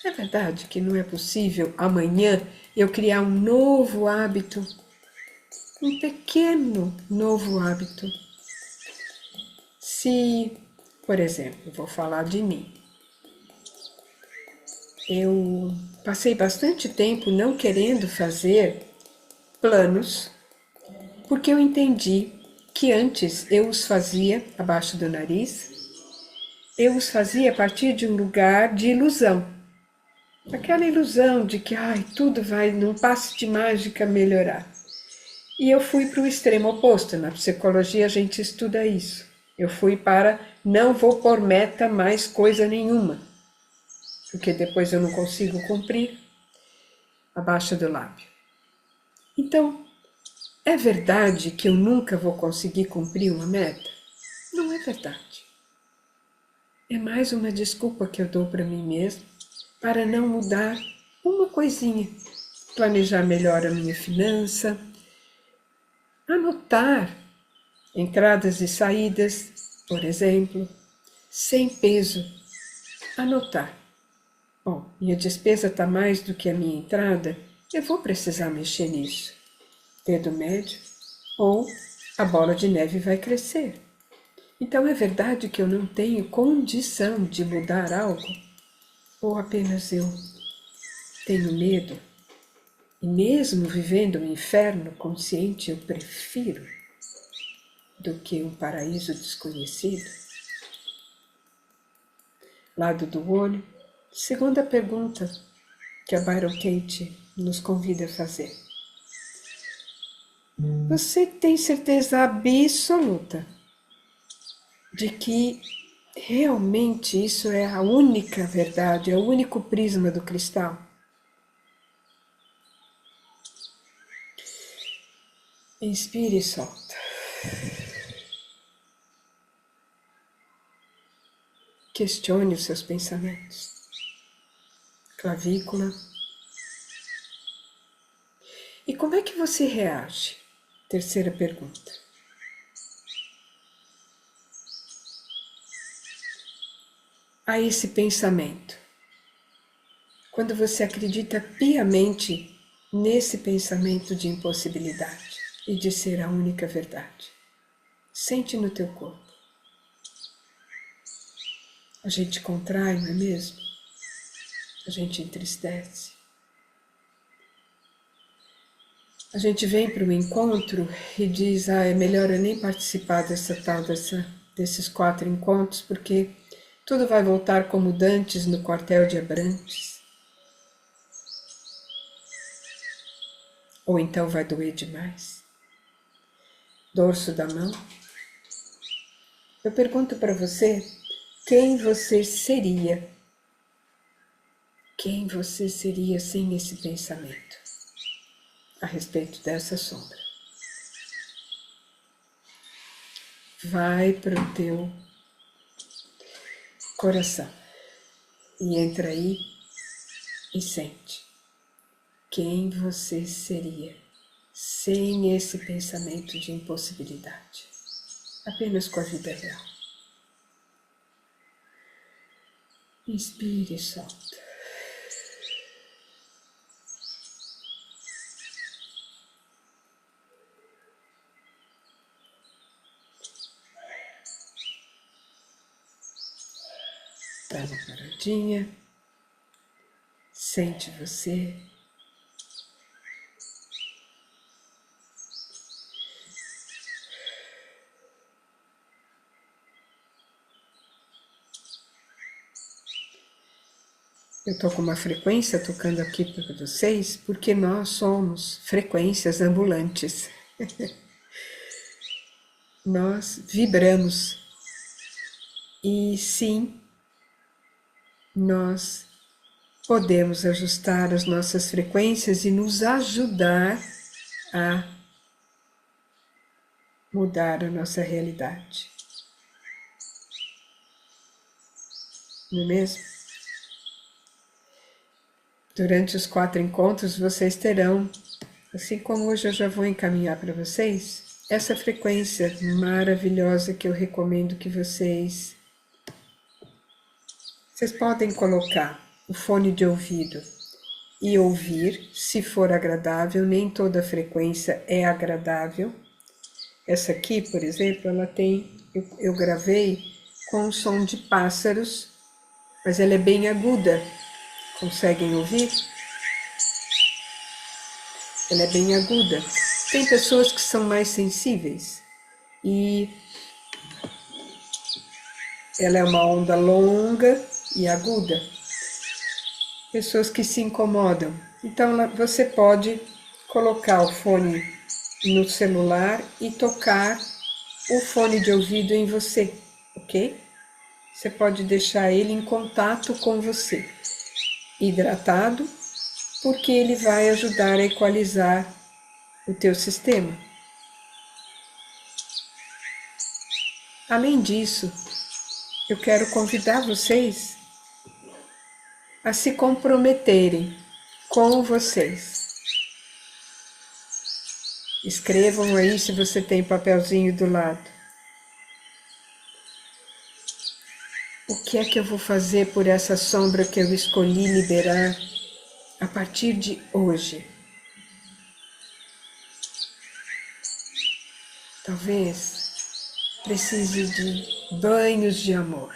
A: É verdade que não é possível amanhã eu criar um novo hábito, um pequeno novo hábito. Se, por exemplo, vou falar de mim. Eu passei bastante tempo não querendo fazer planos, porque eu entendi que antes eu os fazia abaixo do nariz, eu os fazia a partir de um lugar de ilusão. Aquela ilusão de que tudo vai, num passe de mágica, melhorar. E eu fui para o extremo oposto. Na psicologia a gente estuda isso. Eu fui para não vou pôr meta mais coisa nenhuma, porque depois eu não consigo cumprir, abaixo do lábio. Então, é verdade que eu nunca vou conseguir cumprir uma meta? Não é verdade. É mais uma desculpa que eu dou para mim mesma para não mudar uma coisinha. Planejar melhor a minha finança, anotar entradas e saídas, por exemplo, sem peso. Anotar. Bom, minha despesa está mais do que a minha entrada, eu vou precisar mexer nisso. Dedo médio, ou a bola de neve vai crescer. Então é verdade que eu não tenho condição de mudar algo? Ou apenas eu tenho medo? E mesmo vivendo um inferno consciente, eu prefiro do que um paraíso desconhecido? Lado do olho. Segunda pergunta que a Byron Katie nos convida a fazer. Você tem certeza absoluta de que realmente isso é a única verdade, é o único prisma do cristal? Inspire e solta. Questione os seus pensamentos. Clavícula. E como é que você reage? Terceira pergunta. A esse pensamento. Quando você acredita piamente nesse pensamento de impossibilidade e de ser a única verdade. Sente no teu corpo. A gente contrai, não é mesmo? A gente entristece. A gente vem para o encontro e diz, é melhor eu nem participar desses 4 encontros, porque tudo vai voltar como dantes no quartel de Abrantes. Ou então vai doer demais. Dorso da mão. Eu pergunto para você, quem você seria? Quem você seria sem esse pensamento? a respeito dessa sombra. Vai para o teu coração e entra aí e sente quem você seria sem esse pensamento de impossibilidade, apenas com a vida real. Inspire e solta. Dá uma paradinha, sente você. Eu estou com uma frequência tocando aqui para vocês, porque nós somos frequências ambulantes. Nós vibramos. E sim, nós podemos ajustar as nossas frequências e nos ajudar a mudar a nossa realidade. Não é mesmo? Durante os 4 encontros vocês terão, assim como hoje eu já vou encaminhar para vocês, essa frequência maravilhosa que eu recomendo que vocês podem colocar o fone de ouvido e ouvir, se for agradável. Nem toda frequência é agradável. Essa aqui, por exemplo, ela tem, eu gravei com som de pássaros, mas ela é bem aguda. Conseguem ouvir? Ela é bem aguda. Tem pessoas que são mais sensíveis e ela é uma onda longa e aguda. Pessoas que se incomodam. Então você pode colocar o fone no celular e tocar o fone de ouvido em você, ok? Você pode deixar ele em contato com você, hidratado, porque ele vai ajudar a equalizar o teu sistema. Além disso, eu quero convidar vocês a se comprometerem com vocês. Escrevam aí se você tem papelzinho do lado. O que é que eu vou fazer por essa sombra que eu escolhi liberar a partir de hoje? Talvez precise de banhos de amor.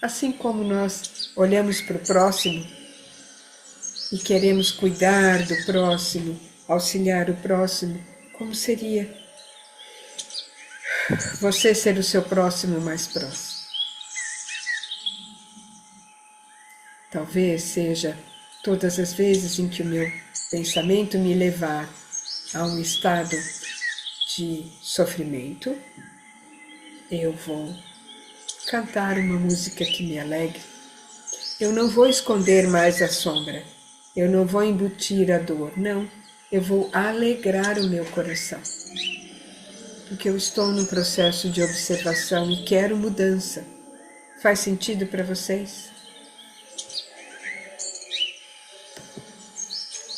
A: Assim como nós olhamos para o próximo e queremos cuidar do próximo, auxiliar o próximo, como seria você ser o seu próximo mais próximo? Talvez seja todas as vezes em que o meu pensamento me levar a um estado de sofrimento, eu vou cantar uma música que me alegre. Eu não vou esconder mais a sombra, eu não vou embutir a dor, não. Eu vou alegrar o meu coração, porque eu estou num processo de observação e quero mudança. Faz sentido para vocês?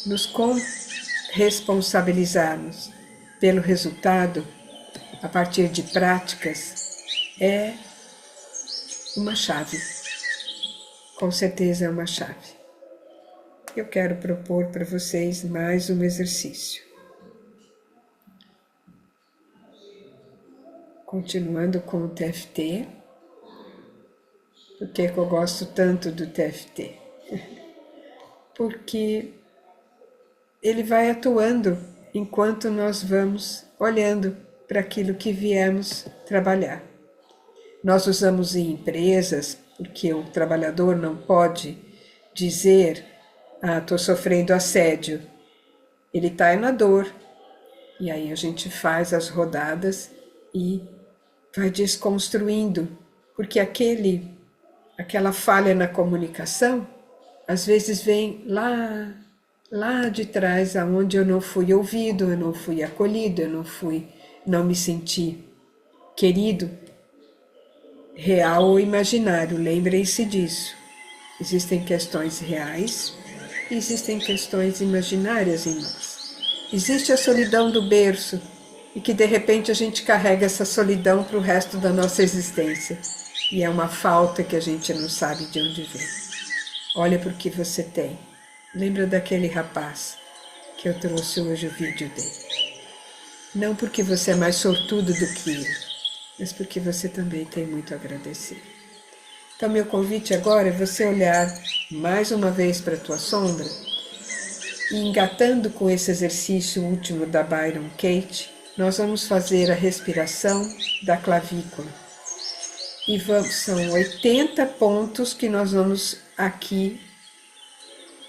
A: Nos responsabilizarmos pelo resultado a partir de práticas é uma chave. Com certeza é uma chave. Eu quero propor para vocês mais um exercício. Continuando com o TFT. Por que eu gosto tanto do TFT? Porque ele vai atuando enquanto nós vamos olhando para aquilo que viemos trabalhar. Nós usamos em empresas, porque o trabalhador não pode dizer: estou sofrendo assédio. Ele está na dor. E aí a gente faz as rodadas e vai desconstruindo, porque aquela falha na comunicação, às vezes vem lá lá de trás, aonde eu não fui ouvido, eu não fui acolhido, não me senti querido, real ou imaginário, lembrem-se disso. Existem questões reais e existem questões imaginárias em nós. Existe a solidão do berço e que de repente a gente carrega essa solidão para o resto da nossa existência. E é uma falta que a gente não sabe de onde vem. Olha para o que você tem. Lembra daquele rapaz que eu trouxe hoje o vídeo dele. Não porque você é mais sortudo do que ele, mas porque você também tem muito a agradecer. Então, meu convite agora é você olhar mais uma vez para a tua sombra e, engatando com esse exercício último da Byron Katie, nós vamos fazer a respiração da clavícula. E são 80 pontos que nós vamos aqui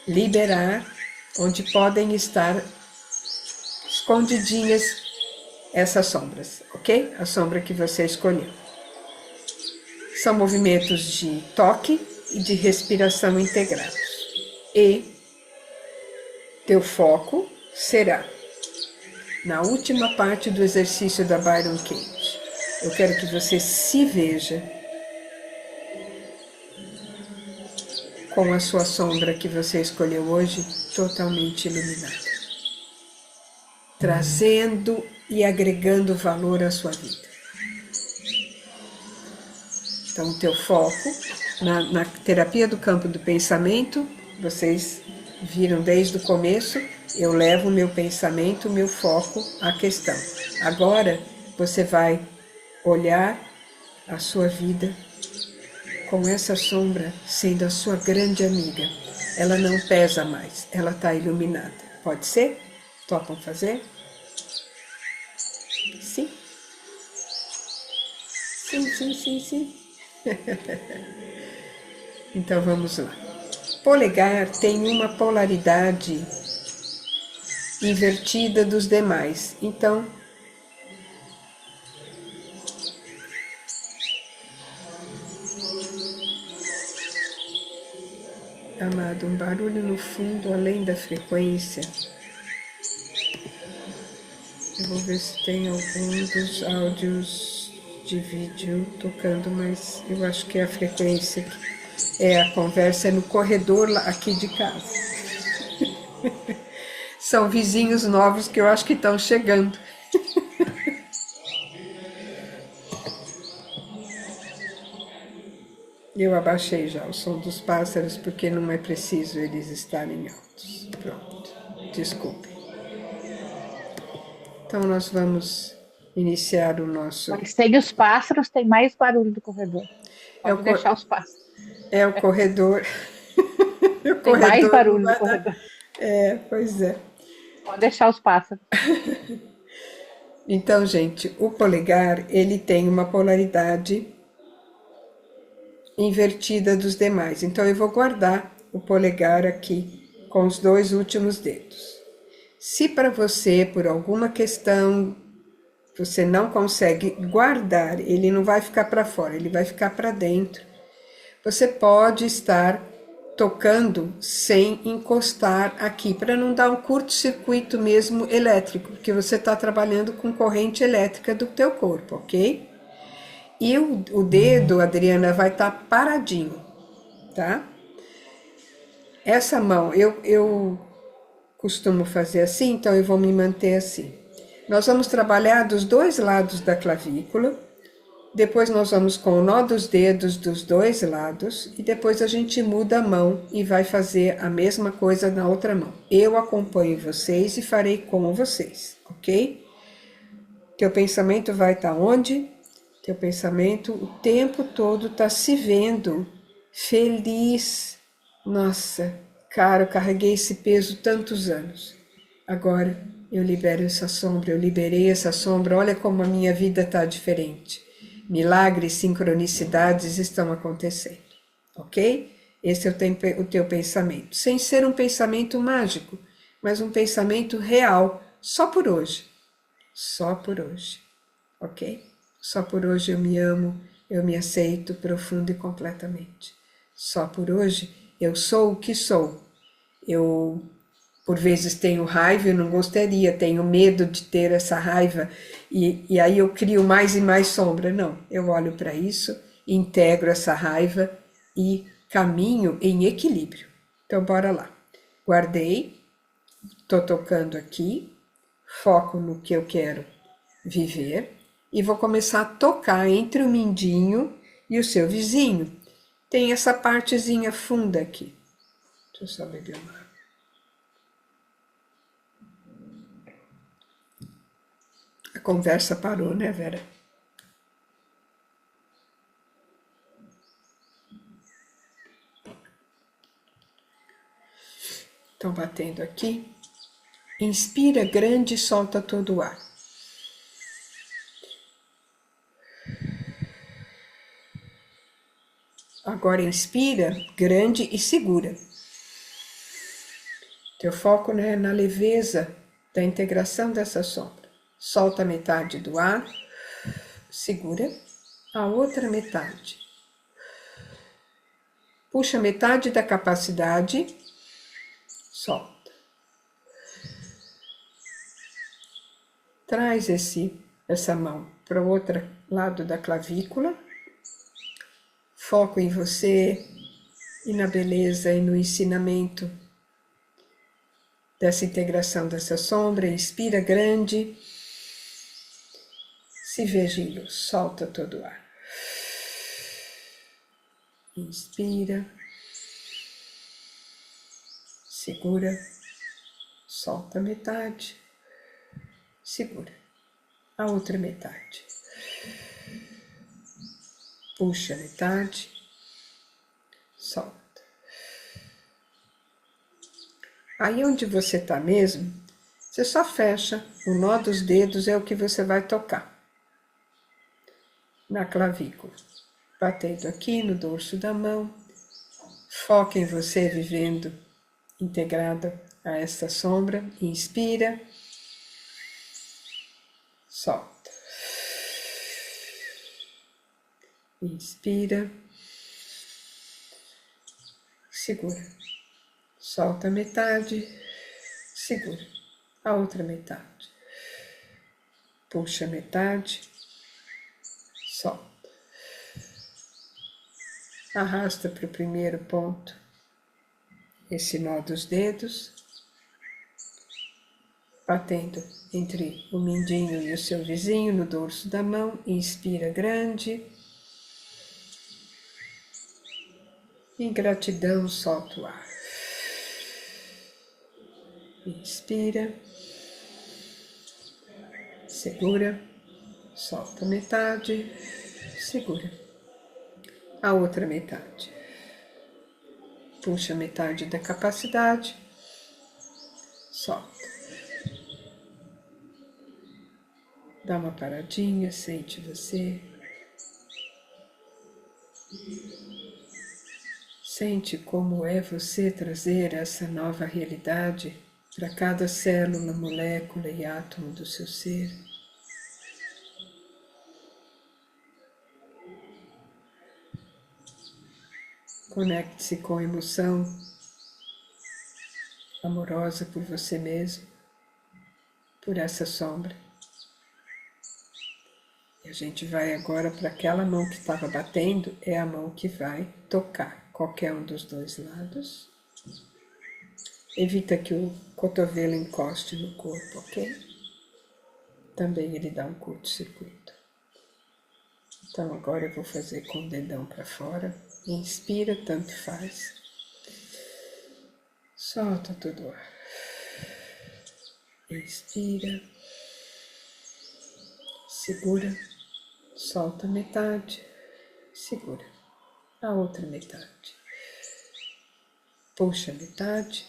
A: liberar, onde podem estar escondidinhas essas sombras, ok? A sombra que você escolheu. São movimentos de toque e de respiração integrados. E teu foco será na última parte do exercício da Byron Katie. Eu quero que você se veja com a sua sombra que você escolheu hoje totalmente iluminada, trazendo e agregando valor à sua vida. Então, o teu foco na terapia do campo do pensamento, vocês viram desde o começo, eu levo o meu pensamento, o meu foco à questão. Agora, você vai olhar a sua vida com essa sombra sendo a sua grande amiga. Ela não pesa mais, ela está iluminada. Pode ser? Topam fazer? Sim? Sim. Então vamos lá. Polegar tem uma polaridade invertida dos demais. Então, amado, um barulho no fundo além da frequência. Eu vou ver se tem algum dos áudios de vídeo tocando, mas eu acho que é a frequência, a conversa é no corredor aqui de casa. São vizinhos novos que eu acho que estão chegando. Eu abaixei já o som dos pássaros porque não é preciso eles estarem altos. Pronto, desculpe. Então nós vamos iniciar o nosso...
H: Mas sem os pássaros tem mais barulho do corredor. Pode deixar os pássaros.
A: É o corredor.
H: Tem mais barulho no corredor.
A: Pois é.
H: Pode deixar os pássaros.
A: Então, gente, o polegar, ele tem uma polaridade invertida dos demais. Então, eu vou guardar o polegar aqui com os 2 últimos dedos. Se para você, por alguma questão, você não consegue guardar, ele não vai ficar para fora, ele vai ficar para dentro. Você pode estar tocando sem encostar aqui, para não dar um curto-circuito mesmo elétrico, porque você está trabalhando com corrente elétrica do teu corpo, ok? E o dedo, Adriana, vai estar paradinho, tá? Essa mão, eu costumo fazer assim, então eu vou me manter assim. Nós vamos trabalhar dos 2 lados da clavícula, depois nós vamos com o nó dos dedos dos 2 lados, e depois a gente muda a mão e vai fazer a mesma coisa na outra mão. Eu acompanho vocês e farei com vocês, ok? Teu pensamento vai estar onde? Teu pensamento o tempo todo está se vendo feliz. Nossa, cara, eu carreguei esse peso tantos anos. Agora eu libero essa sombra, eu liberei essa sombra, olha como a minha vida está diferente. Milagres, sincronicidades estão acontecendo, ok? Esse é o teu pensamento, sem ser um pensamento mágico, mas um pensamento real, só por hoje, ok? Só por hoje eu me amo, eu me aceito profundo e completamente. Só por hoje eu sou o que sou, eu por vezes tenho raiva, eu não gostaria, tenho medo de ter essa raiva, e aí eu crio mais e mais sombra. Não, eu olho para isso, integro essa raiva e caminho em equilíbrio. Então, bora lá. Guardei, estou tocando aqui, foco no que eu quero viver, e vou começar a tocar entre o mindinho e o seu vizinho. Tem essa partezinha funda aqui. Deixa eu só beber uma água. A conversa parou, né, Vera? Então, batendo aqui. Inspira grande e solta todo o ar. Agora inspira grande e segura. Teu foco é na leveza da integração dessa sombra. Solta metade do ar, segura a outra metade. Puxa metade da capacidade, solta. Traz essa mão para o outro lado da clavícula. Foco em você e na beleza e no ensinamento dessa integração dessa sombra. Inspira grande. Se veja em luz, solta todo o ar. Inspira. Segura. Solta metade. Segura a outra metade. Puxa metade. Solta. Aí onde você está mesmo, você só fecha. O nó dos dedos é o que você vai tocar. Na clavícula. Batendo aqui no dorso da mão. Foca em você vivendo integrada a essa sombra. Inspira. Solta. Inspira. Segura. Solta a metade. Segura a outra metade. Puxa a metade. Solta. Arrasta para o primeiro ponto esse nó dos dedos, batendo entre o mindinho e o seu vizinho no dorso da mão. Inspira grande. Em gratidão, solta o ar. Inspira. Segura. Solta metade. Segura a outra metade. Puxa metade da capacidade. Solta. Dá uma paradinha, sente você. Sente como é você trazer essa nova realidade para cada célula, molécula e átomo do seu ser. Conecte-se com a emoção amorosa por você mesmo, por essa sombra. E a gente vai agora para aquela mão que estava batendo, é a mão que vai tocar qualquer um dos dois lados. Evita que o cotovelo encoste no corpo, ok? Também ele dá um curto-circuito. Então agora eu vou fazer com o dedão para fora. Inspira, tanto faz. Solta todo o ar. Inspira. Segura. Solta metade. Segura a outra metade. Puxa metade.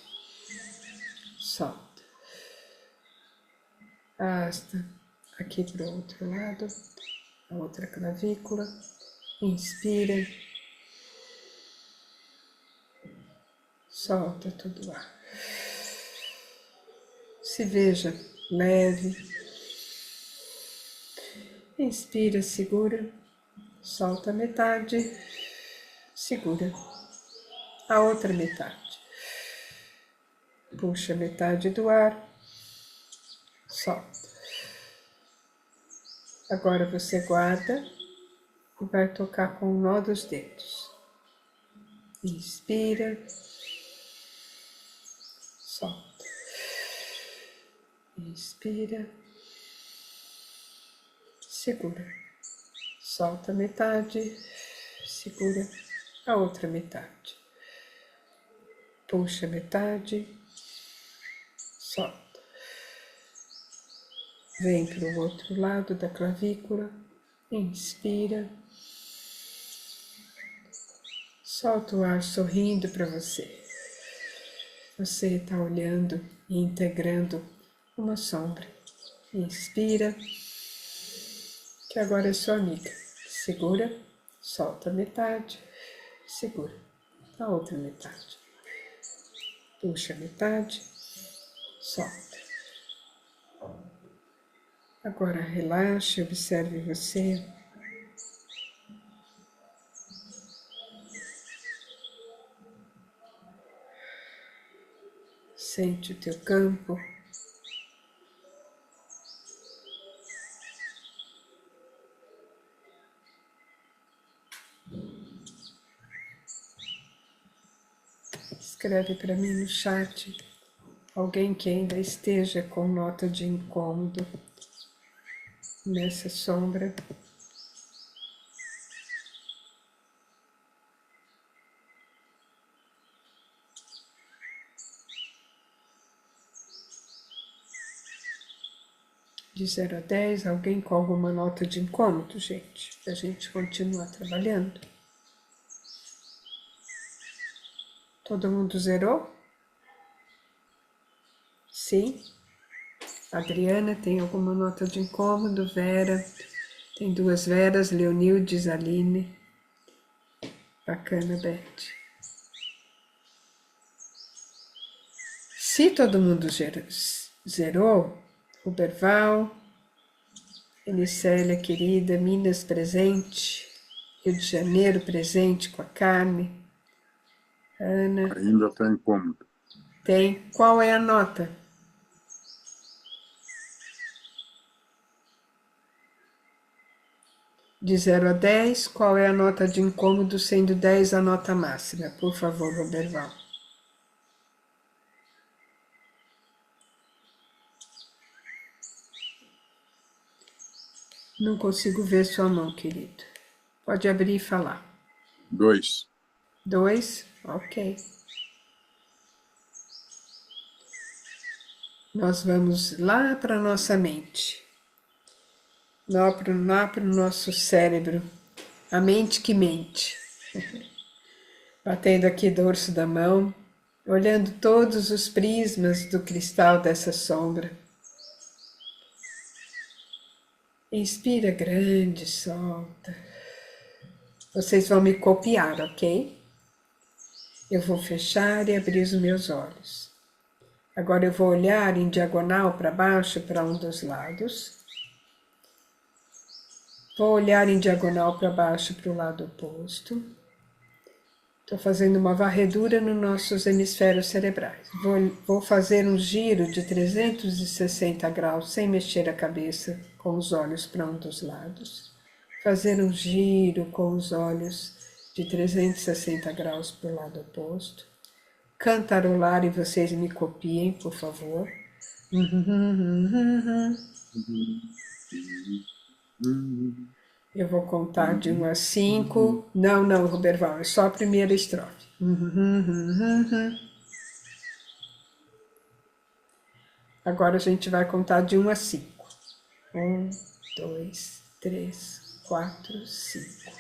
A: Solta. Arrasta aqui para o outro lado. A outra clavícula. Inspira. Solta todo o ar. Se veja leve. Inspira, segura. Solta metade. Segura a outra metade. Puxa metade do ar, solta. Agora você guarda e vai tocar com o nó dos dedos. Inspira, solta. Inspira, segura. Solta metade, segura a outra metade. Puxa metade, solta. Vem para o outro lado da clavícula, inspira. Solta o ar sorrindo para você. Você está olhando e integrando uma sombra. Inspira, que agora é sua amiga. Segura, solta metade, segura a outra metade. Puxa metade, solta. Agora relaxe, observe você. Sente o teu campo. Escreve para mim no chat alguém que ainda esteja com nota de incômodo nessa sombra. De 0 a 10, alguém com alguma nota de incômodo, gente, para a gente continuar trabalhando. Todo mundo zerou? Sim? Adriana tem alguma nota de incômodo? Vera, tem 2 Veras, Leonildes, Aline. Bacana, Beth. Se todo mundo zerou, Uberval, Enicélia querida, Minas presente, Rio de Janeiro presente com a Carne, Ana.
I: Ainda está incômodo.
A: Tem. Qual é a nota? De 0 a 10, qual é a nota de incômodo, sendo 10 a nota máxima? Por favor, Roberval. Não consigo ver sua mão, querido. Pode abrir e falar.
I: 2.
A: 2? Ok. Nós vamos lá para a nossa mente. Lá para o nosso cérebro. A mente que mente. Batendo aqui dorso da mão, olhando todos os prismas do cristal dessa sombra. Inspira grande, solta. Vocês vão me copiar, ok? Eu vou fechar e abrir os meus olhos. Agora eu vou olhar em diagonal para baixo para um dos lados. Vou olhar em diagonal para baixo para o lado oposto. Estou fazendo uma varredura nos nossos hemisférios cerebrais. Vou fazer um giro de 360 graus sem mexer a cabeça, com os olhos para um dos lados. Fazer um giro com os olhos de 360 graus para o lado oposto. Cantarolar e vocês me copiem, por favor. Eu vou contar de 1 a 5. Não, Roberval, é só a primeira estrofe. Agora a gente vai contar de 1 a 5. 1, 2, 3, 4, 5.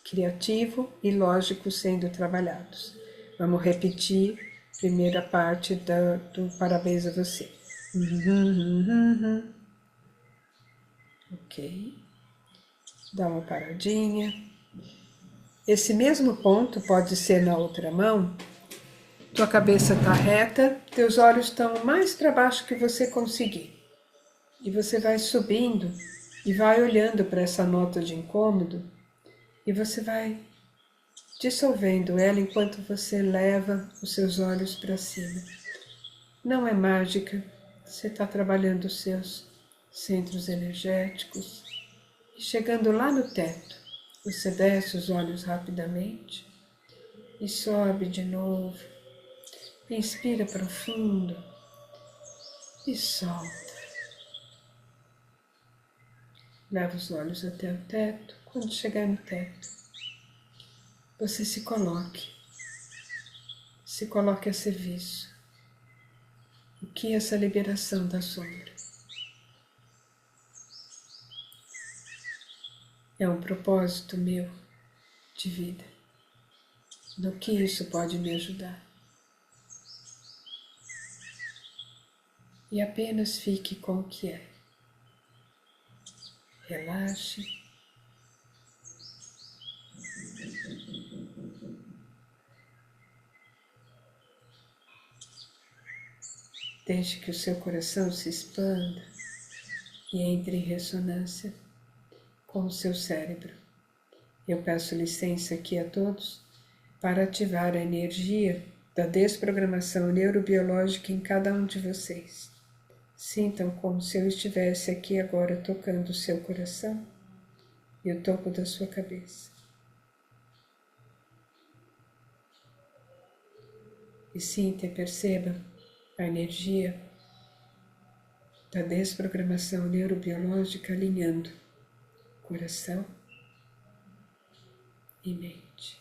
A: Criativo e lógico sendo trabalhados. Vamos repetir a primeira parte do parabéns a você. Ok. Dá uma paradinha. Esse mesmo ponto pode ser na outra mão. Tua cabeça está reta, teus olhos estão o mais para baixo que você conseguir. E você vai subindo e vai olhando para essa nota de incômodo e você vai dissolvendo ela enquanto você leva os seus olhos para cima. Não é mágica. Você está trabalhando os seus centros energéticos e chegando lá no teto, você desce os olhos rapidamente e sobe de novo. Inspira profundo e solta. Leva os olhos até o teto. Quando chegar no teto, você se coloque a serviço. O que é essa liberação da sombra? É um propósito meu de vida. No que isso pode me ajudar? E apenas fique com o que é. Relaxe. Deixe que o seu coração se expanda e entre em ressonância com o seu cérebro. Eu peço licença aqui a todos para ativar a energia da desprogramação neurobiológica em cada um de vocês. Sintam como se eu estivesse aqui agora tocando o seu coração e o topo da sua cabeça. E sinta e perceba a energia da desprogramação neurobiológica alinhando coração e mente.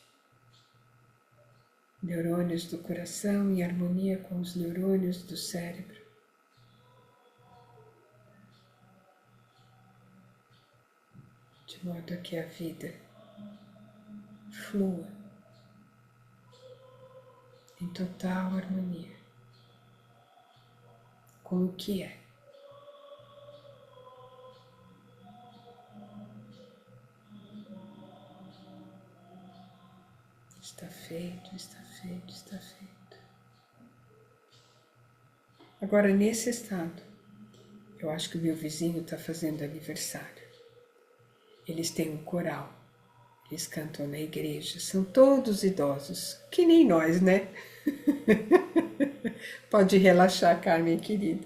A: Neurônios do coração em harmonia com os neurônios do cérebro. De modo a que a vida flua em total harmonia com o que é. Está feito, está feito, está feito. Agora, nesse estado, eu acho que o meu vizinho está fazendo aniversário. Eles têm um coral, eles cantam na igreja, são todos idosos, que nem nós, né? Pode relaxar, Carmen, querida.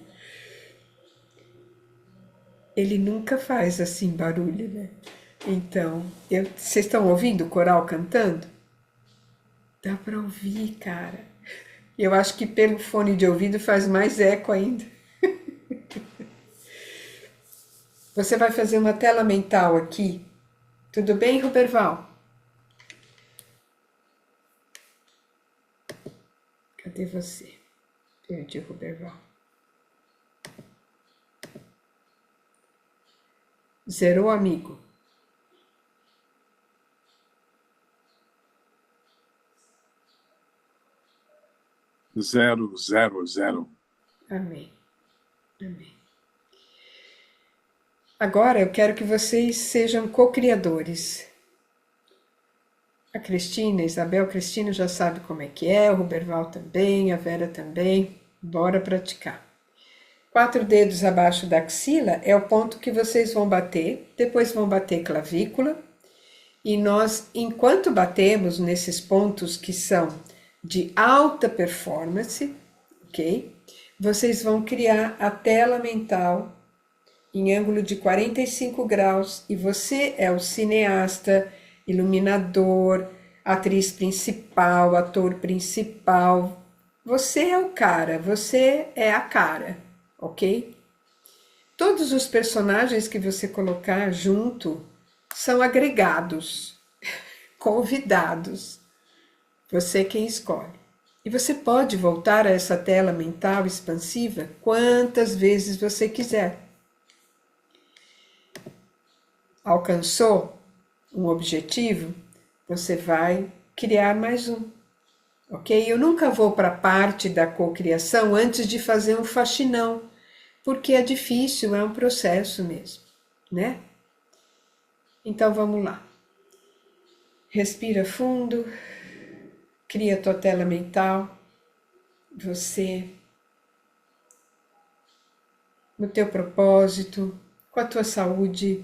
A: Ele nunca faz assim barulho, né? Então, vocês estão ouvindo o coral cantando? Dá para ouvir, cara. Eu acho que pelo fone de ouvido faz mais eco ainda. Você vai fazer uma tela mental aqui. Tudo bem, Roberval? Cadê você? Perdi o Roberval. Zerou, amigo?
I: Zero, zero, zero.
A: Amém. Amém. Agora eu quero que vocês sejam co-criadores. A Cristina, a Isabel, Cristina já sabe como é que é, o Roberval também, a Vera também. Bora praticar. 4 dedos abaixo da axila é o ponto que vocês vão bater, depois vão bater clavícula. E nós, enquanto batemos nesses pontos que são de alta performance, ok? Vocês vão criar a tela mental em ângulo de 45 graus e você é o cineasta, iluminador, atriz principal, ator principal. Você é o cara, você é a cara, ok? Todos os personagens que você colocar junto são agregados, convidados. Você quem escolhe. E você pode voltar a essa tela mental expansiva quantas vezes você quiser. Alcançou um objetivo? Você vai criar mais um. Ok? Eu nunca vou para a parte da cocriação antes de fazer um faxinão, porque é difícil, é um processo mesmo, né? Então vamos lá. Respira fundo. Cria a tua tela mental, você, no teu propósito, com a tua saúde,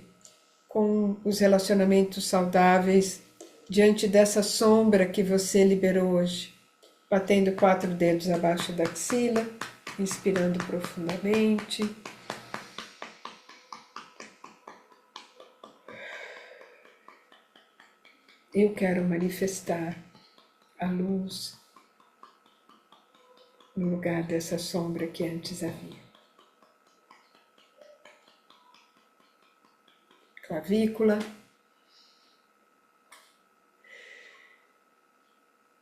A: com os relacionamentos saudáveis, diante dessa sombra que você liberou hoje, batendo 4 dedos abaixo da axila, Inspirando profundamente. Eu quero manifestar a luz no lugar dessa sombra que antes havia. Clavícula.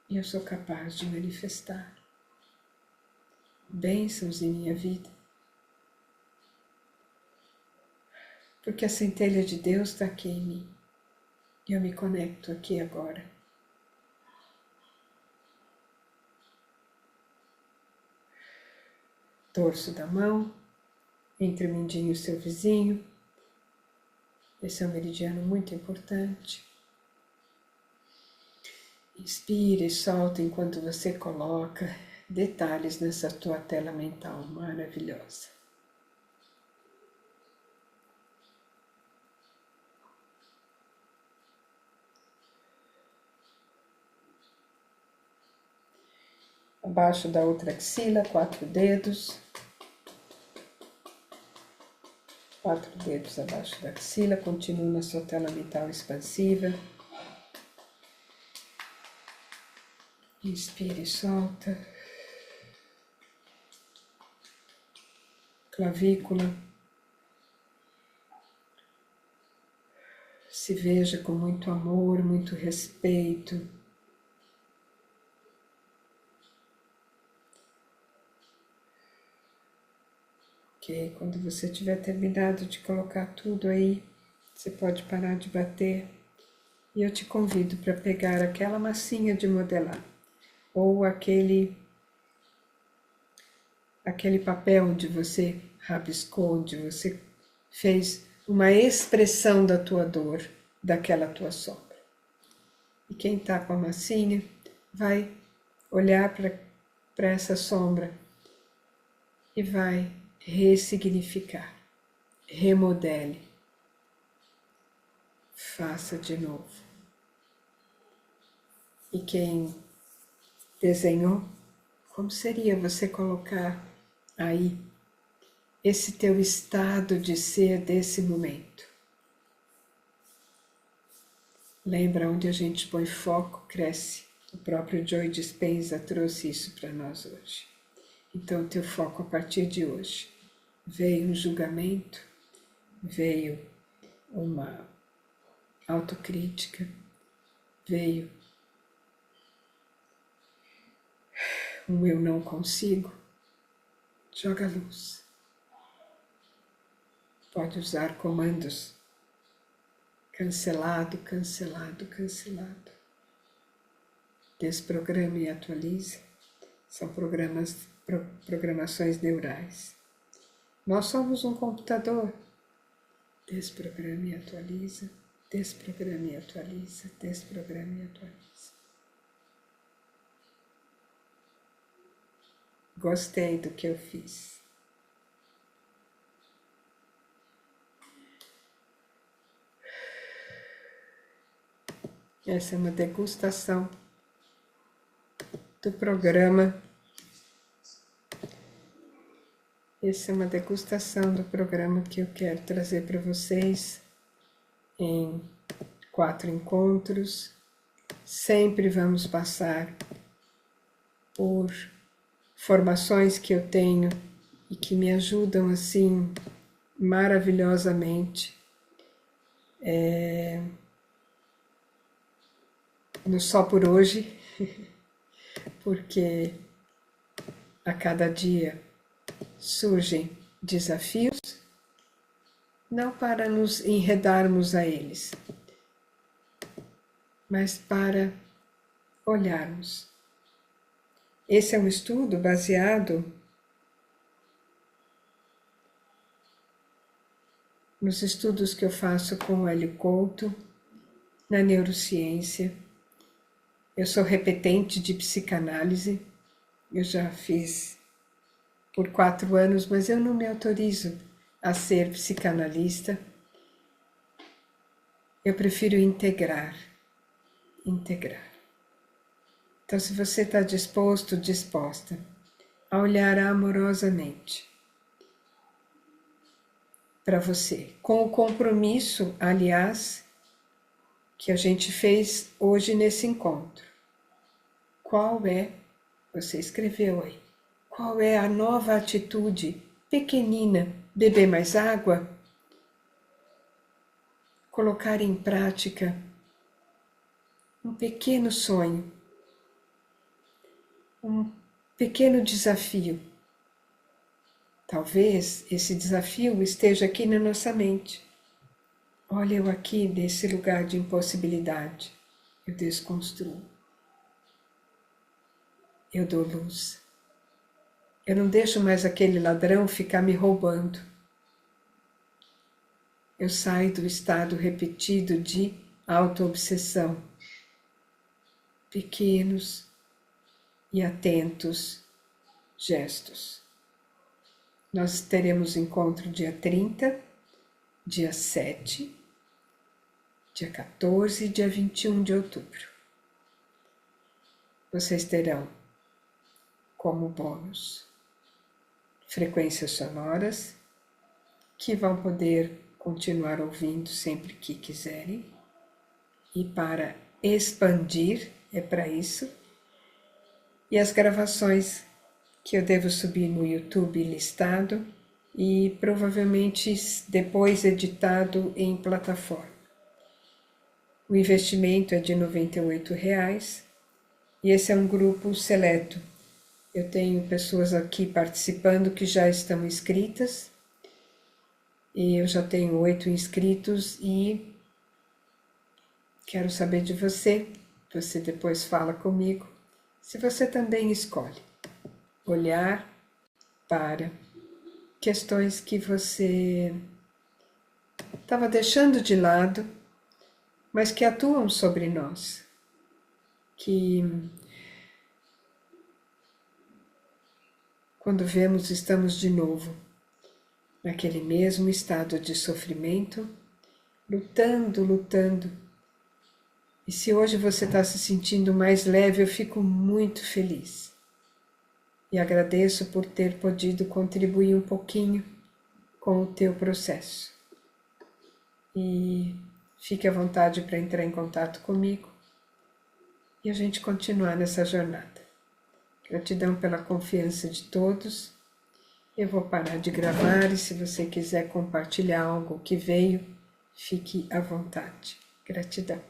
A: E eu sou capaz de manifestar bênçãos em minha vida. Porque a centelha de Deus está aqui em mim. E eu me conecto aqui agora. Dorso da mão, entre o mindinho e o seu vizinho. Esse é um meridiano muito importante. Inspira e solta enquanto você coloca detalhes nessa tua tela mental maravilhosa. Abaixo da outra axila, 4 dedos. 4 dedos abaixo da axila, continua na sua tela mental expansiva. Inspira e solta. Clavícula. Se veja com muito amor, muito respeito. Ok, quando você tiver terminado de colocar tudo aí, você pode parar de bater. E eu te convido para pegar aquela massinha de modelar. Ou aquele papel onde você rabiscou, onde você fez uma expressão da tua dor, daquela tua sombra. E quem está com a massinha vai olhar para essa sombra e vai ressignificar, remodele, faça de novo. E quem desenhou, como seria você colocar aí esse teu estado de ser desse momento? Lembra, onde a gente põe foco, cresce. O próprio Joe Dispenza trouxe isso para nós hoje. Então, o teu foco a partir de hoje. Veio um julgamento, veio uma autocrítica, veio um eu não consigo. Joga a luz. Pode usar comandos. Cancelado, cancelado, cancelado. Desprograma e atualize. São programações neurais. Nós somos um computador. Desprograma e atualiza. Desprograma e atualiza. Desprograma e atualiza. Gostei do que eu fiz. Essa é uma degustação do programa. Essa é uma degustação do programa que eu quero trazer para vocês em 4 encontros. Sempre vamos passar por formações que eu tenho e que me ajudam assim maravilhosamente no Só por Hoje, porque a cada dia surgem desafios, não para nos enredarmos a eles, mas para olharmos. Esse é um estudo baseado nos estudos que eu faço com o Hélio Couto, na neurociência. Eu sou repetente de psicanálise, eu já fiz por 4 anos, mas eu não me autorizo a ser psicanalista. Eu prefiro integrar. Então, se você está disposto, disposta a olhar amorosamente para você, com o compromisso, aliás, que a gente fez hoje nesse encontro. Qual é, você escreveu aí, qual é a nova atitude pequenina? Beber mais água? Colocar em prática um pequeno sonho, um pequeno desafio. Talvez esse desafio esteja aqui na nossa mente. Olha, eu aqui nesse lugar de impossibilidade, eu desconstruo. Eu dou luz. Eu não deixo mais aquele ladrão ficar me roubando. Eu saio do estado repetido de autoobsessão. Pequenos e atentos gestos. Nós teremos encontro dia 30, dia 7, dia 14 e dia 21 de outubro. Vocês terão como bônus frequências sonoras que vão poder continuar ouvindo sempre que quiserem. E para expandir, é para isso. E as gravações que eu devo subir no YouTube listado e provavelmente depois editado em plataforma. O investimento é de R$ 98,00 e esse é um grupo seleto. Eu tenho pessoas aqui participando que já estão inscritas e eu já tenho 8 inscritos e quero saber de você. Você depois fala comigo se você também escolhe olhar para questões que você estava deixando de lado, mas que atuam sobre nós, que quando vemos estamos de novo naquele mesmo estado de sofrimento, lutando. E se hoje você está se sentindo mais leve, eu fico muito feliz. E agradeço por ter podido contribuir um pouquinho com o teu processo. E fique à vontade para entrar em contato comigo e a gente continuar nessa jornada. Gratidão pela confiança de todos. Eu vou parar de gravar e se você quiser compartilhar algo que veio, fique à vontade. Gratidão.